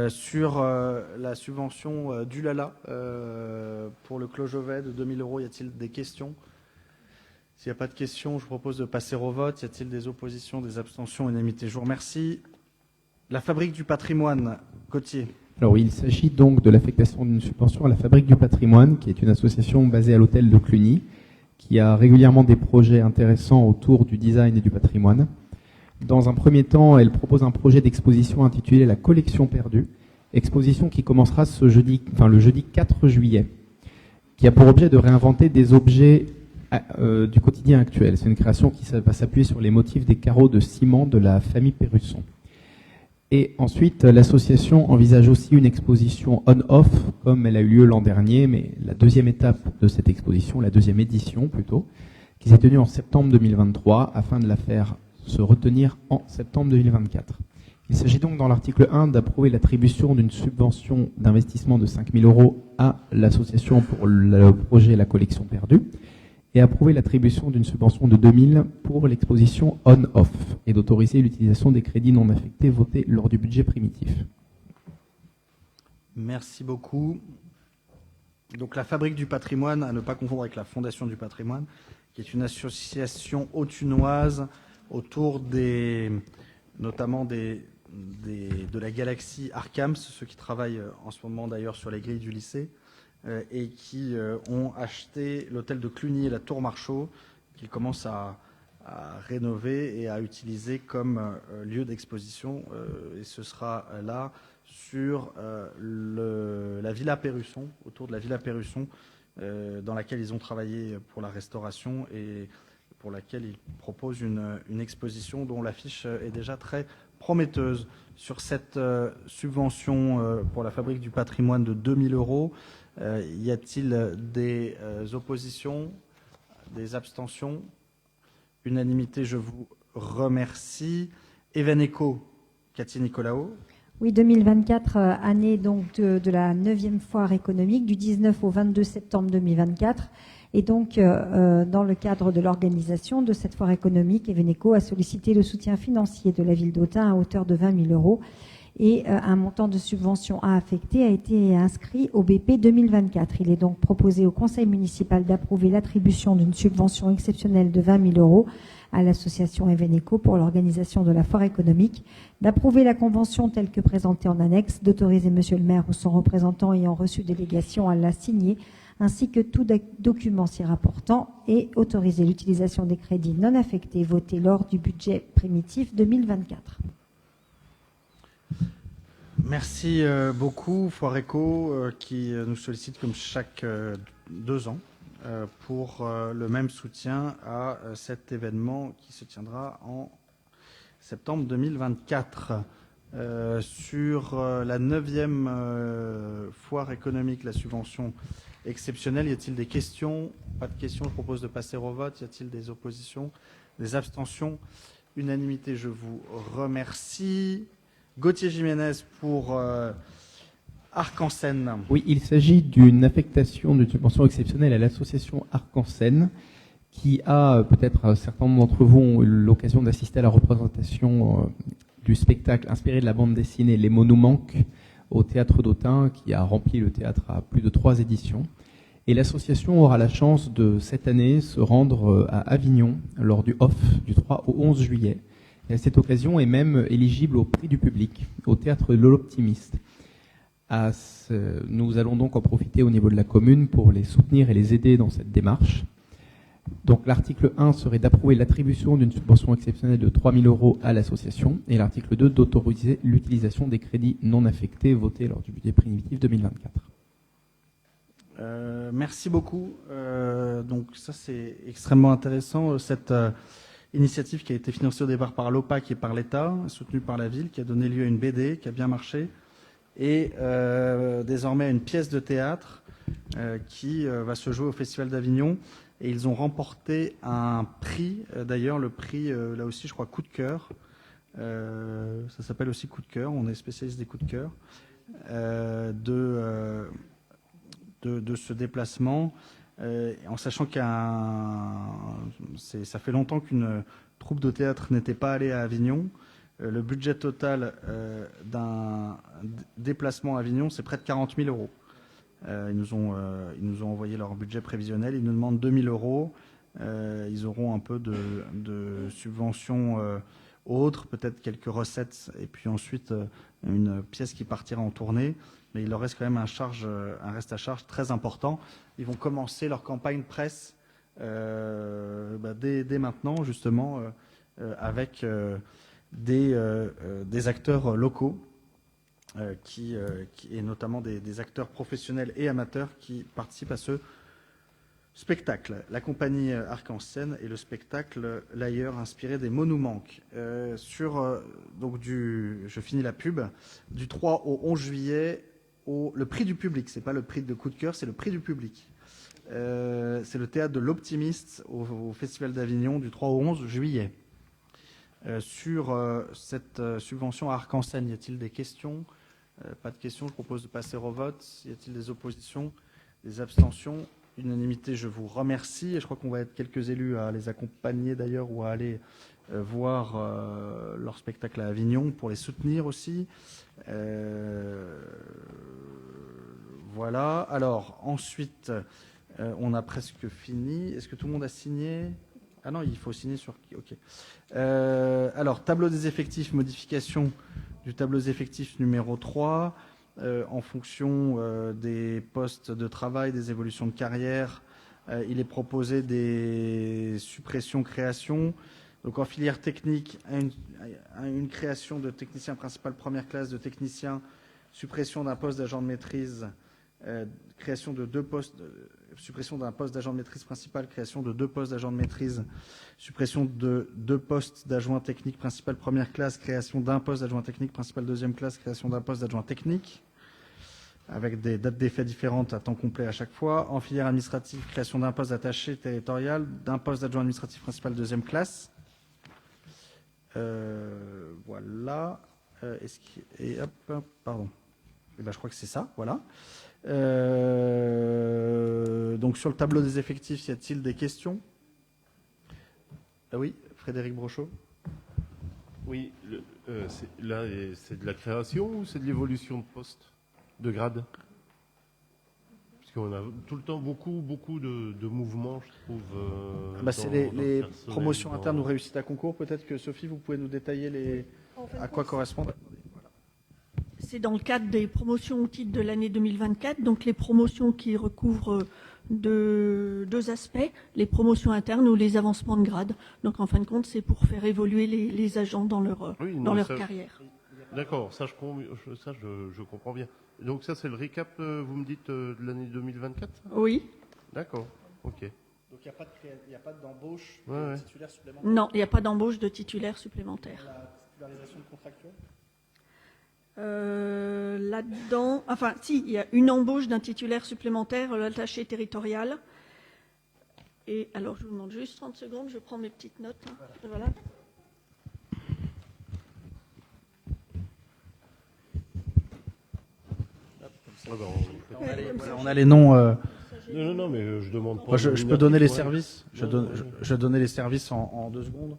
Sur la subvention Dulala pour le Clos Jovet de 2 000 €, y a-t-il des questions? S'il n'y a pas de questions, je propose de passer au vote. Y a-t-il des oppositions, des abstentions? Unanimité. Je vous remercie. La Fabrique du Patrimoine, Gauthier. Alors, il s'agit donc de l'affectation d'une subvention à la Fabrique du Patrimoine, qui est une association basée à l'hôtel de Cluny, qui a régulièrement des projets intéressants autour du design et du patrimoine. Dans un premier temps, elle propose un projet d'exposition intitulé La Collection perdue, exposition qui commencera le jeudi 4 juillet, qui a pour objet de réinventer des objets du quotidien actuel. C'est une création qui va s'appuyer sur les motifs des carreaux de ciment de la famille Perrusson. Et ensuite, l'association envisage aussi une exposition on-off, comme elle a eu lieu l'an dernier, mais la deuxième étape de cette exposition, la deuxième édition plutôt, qui s'est tenue en septembre 2023, afin de la faire se retenir en septembre 2024. Il s'agit donc dans l'article 1 d'approuver l'attribution d'une subvention d'investissement de 5 000 € à l'association pour le projet La Collection Perdue, et approuver l'attribution d'une subvention de 2 000 pour l'exposition on-off, et d'autoriser l'utilisation des crédits non affectés votés lors du budget primitif. Merci beaucoup. Donc la Fabrique du patrimoine, à ne pas confondre avec la Fondation du patrimoine, qui est une association authunoise autour notamment de la galaxie Arkham, ceux qui travaillent en ce moment d'ailleurs sur les grilles du lycée, et qui ont acheté l'hôtel de Cluny et la Tour Marchaux, qu'ils commencent à rénover et à utiliser comme lieu d'exposition. Et ce sera là sur la Villa Perrusson, autour de la Villa Perrusson, dans laquelle ils ont travaillé pour la restauration et pour laquelle ils proposent une exposition dont l'affiche est déjà très prometteuse. Sur cette subvention pour la Fabrique du patrimoine de 2 000 €, y a-t-il des oppositions, des abstentions? Unanimité, je vous remercie. Eveneco, Cathy Nicolaou. Oui, 2024, année donc de la 9e foire économique, du 19 au 22 septembre 2024. Et donc, dans le cadre de l'organisation de cette foire économique, Eveneco a sollicité le soutien financier de la ville d'Autun à hauteur de 20 000 € et un montant de subvention à affecter a été inscrit au BP 2024. Il est donc proposé au conseil municipal d'approuver l'attribution d'une subvention exceptionnelle de 20 000 € à l'association Eveneco pour l'organisation de la foire économique, d'approuver la convention telle que présentée en annexe, d'autoriser monsieur le maire ou son représentant ayant reçu délégation à la signer, ainsi que tout document s'y rapportant, et autoriser l'utilisation des crédits non affectés votés lors du budget primitif 2024. Merci beaucoup, Foireco, qui nous sollicite comme chaque 2 ans pour le même soutien à cet événement qui se tiendra en septembre 2024. Sur la 9e foire économique, la subvention exceptionnelle, y a-t-il des questions? Pas de questions, je propose de passer au vote. Y a-t-il des oppositions, des abstentions? Unanimité, je vous remercie. Gauthier Jiménez pour Arc-en-Seine. Oui, il s'agit d'une affectation d'une subvention exceptionnelle à l'association Arc-en-Seine, qui a, peut-être certains d'entre vous ont eu l'occasion d'assister à la représentation du spectacle inspiré de la bande dessinée Les mots nous manquent au théâtre d'Autun, qui a rempli le théâtre à plus de 3 éditions. Et l'association aura la chance de, cette année, se rendre à Avignon lors du OFF du 3 au 11 juillet. Et à cette occasion est même éligible au prix du public, au théâtre de l'Optimiste. Nous allons donc en profiter au niveau de la commune pour les soutenir et les aider dans cette démarche. Donc l'article 1 serait d'approuver l'attribution d'une subvention exceptionnelle de 3 000 € à l'association, et l'article 2 d'autoriser l'utilisation des crédits non affectés votés lors du budget primitif 2024. Merci beaucoup. Donc ça c'est extrêmement intéressant, cette initiative qui a été financée au départ par l'OPAC et par l'État, soutenue par la ville, qui a donné lieu à une BD qui a bien marché, et désormais à une pièce de théâtre qui va se jouer au Festival d'Avignon. Et ils ont remporté un prix, d'ailleurs le prix, là aussi je crois, coup de cœur. Ça s'appelle aussi coup de cœur, on est spécialiste des coups de cœur, de ce déplacement. En sachant ça fait longtemps qu'une troupe de théâtre n'était pas allée à Avignon. Le budget total d'un déplacement à Avignon, c'est près de 40 000 €. Ils nous ont envoyé leur budget prévisionnel. Ils nous demandent 2 000 €. Ils auront un peu de subventions autres, peut-être quelques recettes, et puis ensuite une pièce qui partira en tournée. Mais il leur reste quand même un reste à charge très important. Ils vont commencer leur campagne presse dès maintenant, justement, avec des acteurs locaux, et notamment des acteurs professionnels et amateurs qui participent à ce Spectacle. La compagnie Arc-en-Scène et le spectacle L'ailleurs inspiré des mots nous manquent. Je finis la pub. Du 3 au 11 juillet, le prix du public, c'est pas le prix de coup de cœur, c'est le prix du public. C'est le théâtre de l'Optimiste au Festival d'Avignon du 3 au 11 juillet. Sur cette subvention à Arc-en-Scène, y a-t-il des questions? Pas de questions, je propose de passer au vote. Y a-t-il des oppositions, des abstentions? Unanimité, je vous remercie. Et je crois qu'on va être quelques élus à les accompagner d'ailleurs ou à aller voir leur spectacle à Avignon pour les soutenir aussi. Voilà. Alors, ensuite, on a presque fini. Est-ce que tout le monde a signé? Ah non, il faut signer sur... OK. Alors, tableau des effectifs, modification du tableau des effectifs numéro 3. En fonction des postes de travail, des évolutions de carrière, il est proposé des suppressions-créations. Donc en filière technique, une création de technicien principal première classe, de technicien, suppression d'un poste d'agent de maîtrise, création de 2 postes, suppression d'un poste d'agent de maîtrise principal, création de 2 postes d'agent de maîtrise, suppression de 2 postes d'adjoint technique principal première classe, création d'un poste d'adjoint technique principal deuxième classe, création d'un poste d'adjoint technique, avec des dates d'effet différentes à temps complet à chaque fois. En filière administrative, création d'un poste d'attaché territorial, d'un poste d'adjoint administratif principal deuxième classe. Voilà. Et hop, pardon. Et ben, je crois que c'est ça, voilà. Donc sur le tableau des effectifs, y a-t-il des questions? Ah oui, Frédéric Brochot. Oui, là, c'est de la création ou c'est de l'évolution de poste, de grade? Parce qu'on a tout le temps beaucoup de mouvements, je trouve. C'est les promotions internes ou réussites à concours. Peut-être que Sophie, vous pouvez nous détailler à quoi correspondent. C'est dans le cadre des promotions au titre de l'année 2024, donc les promotions qui recouvrent deux aspects, les promotions internes ou les avancements de grade. Donc en fin de compte, c'est pour faire évoluer les agents dans leur carrière. D'accord, ça je comprends bien. Donc ça c'est le récap, vous me dites, de l'année 2024? Oui. D'accord, ok. Donc il n'y a pas d'embauche de titulaire supplémentaire? Non, il n'y a pas d'embauche de titulaire supplémentaire. La titularisation de contractuels? Là-dedans, enfin, si, il y a une embauche d'un titulaire supplémentaire, l'attaché territorial. Et alors, je vous demande juste 30 secondes, je prends mes petites notes. Voilà. On a les noms. Non, mais je demande pas. Moi, je peux donner les services. Je donnais les services en 2 secondes.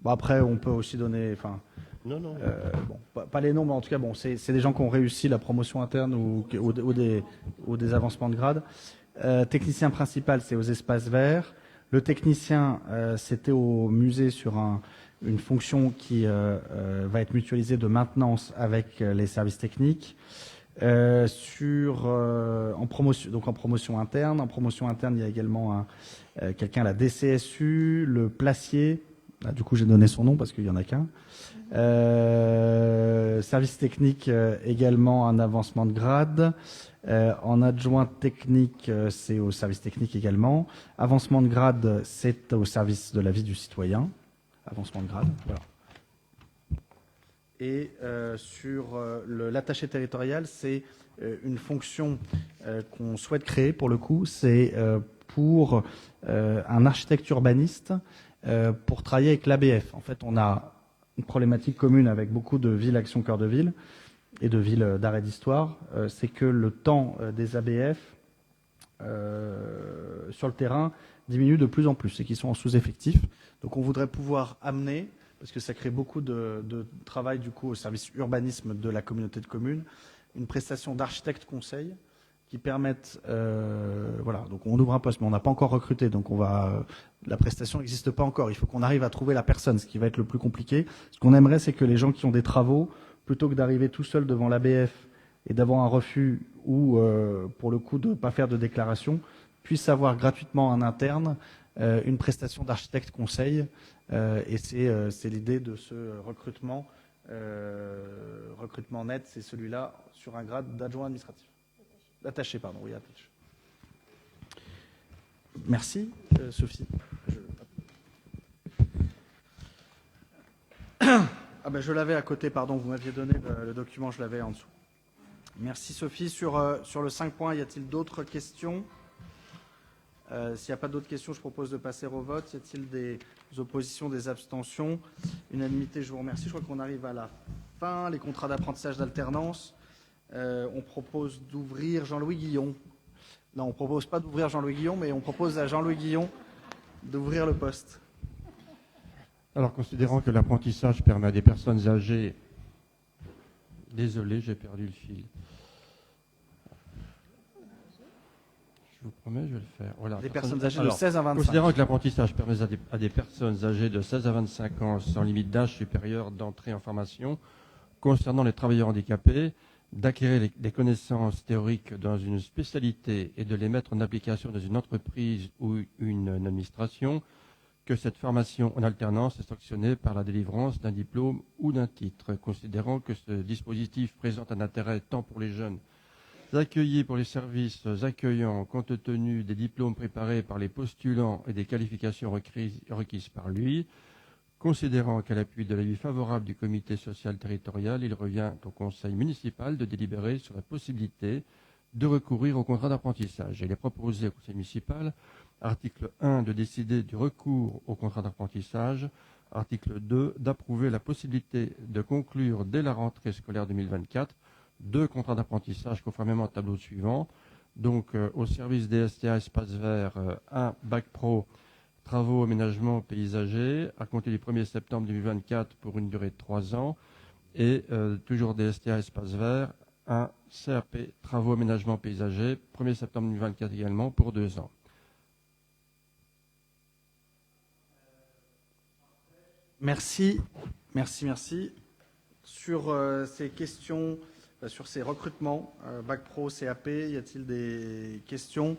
Bon, après, on peut aussi donner. Enfin. Non. Pas les noms, mais en tout cas, bon, c'est des gens qui ont réussi la promotion interne ou des avancements de grade. Technicien principal, c'est aux espaces verts. Le technicien, c'était au musée sur une fonction qui va être mutualisée de maintenance avec les services techniques. En promotion interne. En promotion interne, il y a également quelqu'un à la DCSU, le placier. Ah, du coup, j'ai donné son nom parce qu'il n'y en a qu'un. Service technique, également un avancement de grade. En adjoint technique, c'est au service technique également. Avancement de grade, c'est au service de la vie du citoyen. Avancement de grade, voilà. Et sur l'attaché territorial, c'est une fonction qu'on souhaite créer pour le coup. C'est pour un architecte urbaniste pour travailler avec l'ABF. En fait, on a une problématique commune avec beaucoup de villes Action Cœur de Ville et de villes d'arrêt d'histoire, c'est que le temps des ABF sur le terrain diminue de plus en plus et qu'ils sont en sous-effectif. Donc on voudrait pouvoir amener, parce que ça crée beaucoup de travail du coup au service urbanisme de la communauté de communes, une prestation d'architecte conseil qui permettent, voilà, donc on ouvre un poste, mais on n'a pas encore recruté, donc la prestation n'existe pas encore. Il faut qu'on arrive à trouver la personne, ce qui va être le plus compliqué. Ce qu'on aimerait, c'est que les gens qui ont des travaux, plutôt que d'arriver tout seul devant l'ABF et d'avoir un refus ou, pour le coup, de ne pas faire de déclaration, puissent avoir gratuitement en interne une prestation d'architecte conseil. Et c'est l'idée de ce recrutement. Recrutement net, c'est celui-là sur un grade d'adjoint administratif. Attaché, pardon, oui, attaché. Merci, Sophie. Je l'avais à côté, pardon, vous m'aviez donné le document, je l'avais en dessous. Merci Sophie. Sur le 5 points, y a-t-il d'autres questions? S'il n'y a pas d'autres questions, je propose de passer au vote. Y a-t-il des oppositions, des abstentions? Unanimité, je vous remercie. Je crois qu'on arrive à la fin. Les contrats d'apprentissage d'alternance. On propose d'ouvrir Jean-Louis Guillon. Non, on ne propose pas d'ouvrir Jean-Louis Guillon, mais on propose à Jean-Louis Guillon d'ouvrir le poste. Alors, considérant que l'apprentissage permet à des personnes âgées... Désolé, j'ai perdu le fil. Je vous promets, je vais le faire. Voilà. Des personnes âgées de 16 à 25. Considérant que l'apprentissage permet à des personnes âgées de 16 à 25 ans sans limite d'âge supérieur d'entrée en formation, concernant les travailleurs handicapés, d'acquérir des connaissances théoriques dans une spécialité et de les mettre en application dans une entreprise ou une administration, que cette formation en alternance est sanctionnée par la délivrance d'un diplôme ou d'un titre, considérant que ce dispositif présente un intérêt tant pour les jeunes accueillis pour les services accueillants compte tenu des diplômes préparés par les postulants et des qualifications requises par lui, considérant qu'à l'appui de l'avis favorable du comité social territorial, il revient au conseil municipal de délibérer sur la possibilité de recourir au contrat d'apprentissage. Il est proposé au conseil municipal, article 1, de décider du recours au contrat d'apprentissage, article 2, d'approuver la possibilité de conclure dès la rentrée scolaire 2024 2 contrats d'apprentissage conformément au tableau suivant. Donc, au service DSTA Espace Vert, un bac pro travaux, aménagement paysager à compter du 1er septembre 2024 pour une durée de 3 ans. Et toujours DSTA Espace Vert, un CAP travaux, aménagement paysager, 1er septembre 2024 également pour 2 ans. Merci. Sur ces questions, sur ces recrutements, Bac Pro, CAP, y a-t-il des questions?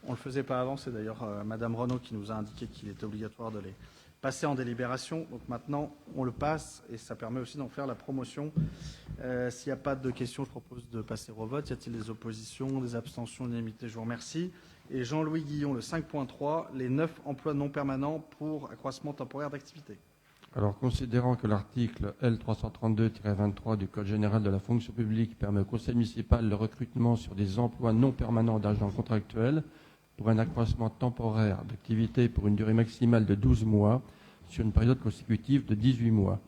On ne le faisait pas avant, c'est d'ailleurs Madame Renaud qui nous a indiqué qu'il était obligatoire de les passer en délibération. Donc maintenant, on le passe et ça permet aussi d'en faire la promotion. S'il n'y a pas de questions, je propose de passer au vote. Y a-t-il des oppositions, des abstentions, unanimité? Je vous remercie. Et Jean-Louis Guillon, le 5.3, les 9 emplois non permanents pour accroissement temporaire d'activité. Alors, considérant que l'article L332-23 du Code général de la fonction publique permet au conseil municipal le recrutement sur des emplois non permanents d'agents contractuels pour un accroissement temporaire d'activité pour une durée maximale de 12 mois sur une période consécutive de 18 mois.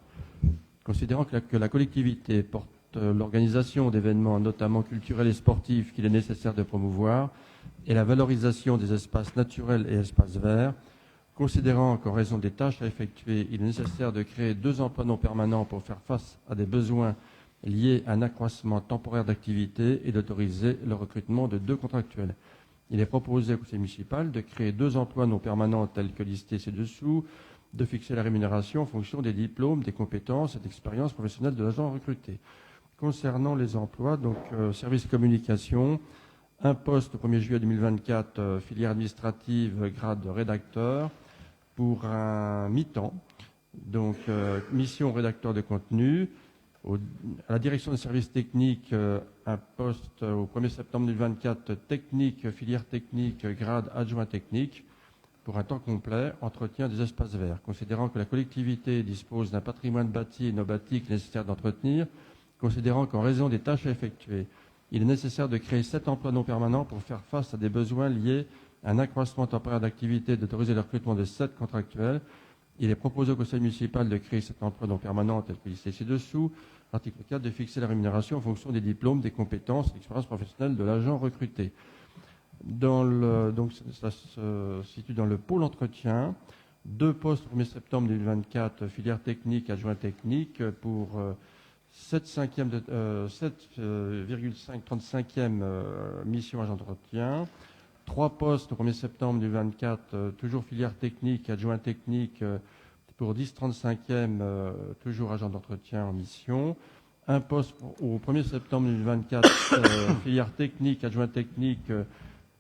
Considérant que la collectivité porte l'organisation d'événements, notamment culturels et sportifs, qu'il est nécessaire de promouvoir, et la valorisation des espaces naturels et espaces verts, considérant qu'en raison des tâches à effectuer, il est nécessaire de créer 2 emplois non permanents pour faire face à des besoins liés à un accroissement temporaire d'activité et d'autoriser le recrutement de 2 contractuels. Il est proposé au conseil municipal de créer 2 emplois non permanents tels que listés ci-dessous, de fixer la rémunération en fonction des diplômes, des compétences et d'expériences professionnelles de l'agent recruté. Concernant les emplois, donc service communication, un poste au 1er juillet 2024, filière administrative, grade rédacteur, pour un mi-temps, donc mission rédacteur de contenu. À la direction des services techniques, un poste au 1er septembre 2024, technique, filière technique, grade adjoint technique, pour un temps complet, entretien des espaces verts. Considérant que la collectivité dispose d'un patrimoine bâti et non bâti qu'il est nécessaire d'entretenir, considérant qu'en raison des tâches à effectuer, il est nécessaire de créer 7 emplois non permanents pour faire face à des besoins liés à un accroissement temporaire d'activité et d'autoriser le recrutement de 7 contractuels. Il est proposé au conseil municipal de créer 7 emplois non permanents tels que listés ci-dessous. Article 4, de fixer la rémunération en fonction des diplômes, des compétences et de l'expérience professionnelle de l'agent recruté. Donc ça se situe dans le pôle entretien. 2 postes au 1er septembre 2024, filière technique, adjoint technique, pour 7,535e mission agent d'entretien. 3 postes au 1er septembre 2024, toujours filière technique, adjoint technique, pour 10,35e, toujours agent d'entretien en mission. Un poste au 1er septembre 2024, filière technique, adjoint technique,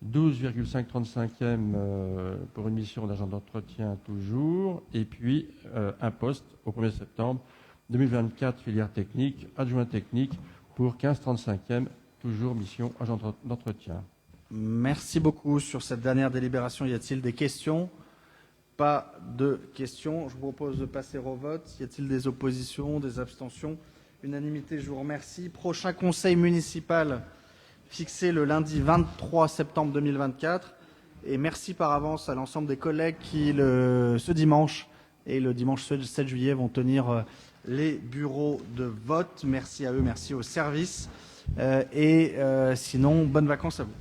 12,535e pour une mission d'agent d'entretien toujours. Et puis un poste au 1er septembre 2024, filière technique, adjoint technique, pour 15,35e, toujours mission agent d'entretien. Merci beaucoup. Sur cette dernière délibération, y a-t-il des questions? Pas de questions. Je vous propose de passer au vote. Y a-t-il des oppositions, des abstentions? Unanimité, je vous remercie. Prochain conseil municipal fixé le lundi 23 septembre 2024. Et merci par avance à l'ensemble des collègues qui, ce dimanche et le dimanche 7 juillet, vont tenir les bureaux de vote. Merci à eux, merci aux services. Sinon, bonnes vacances à vous.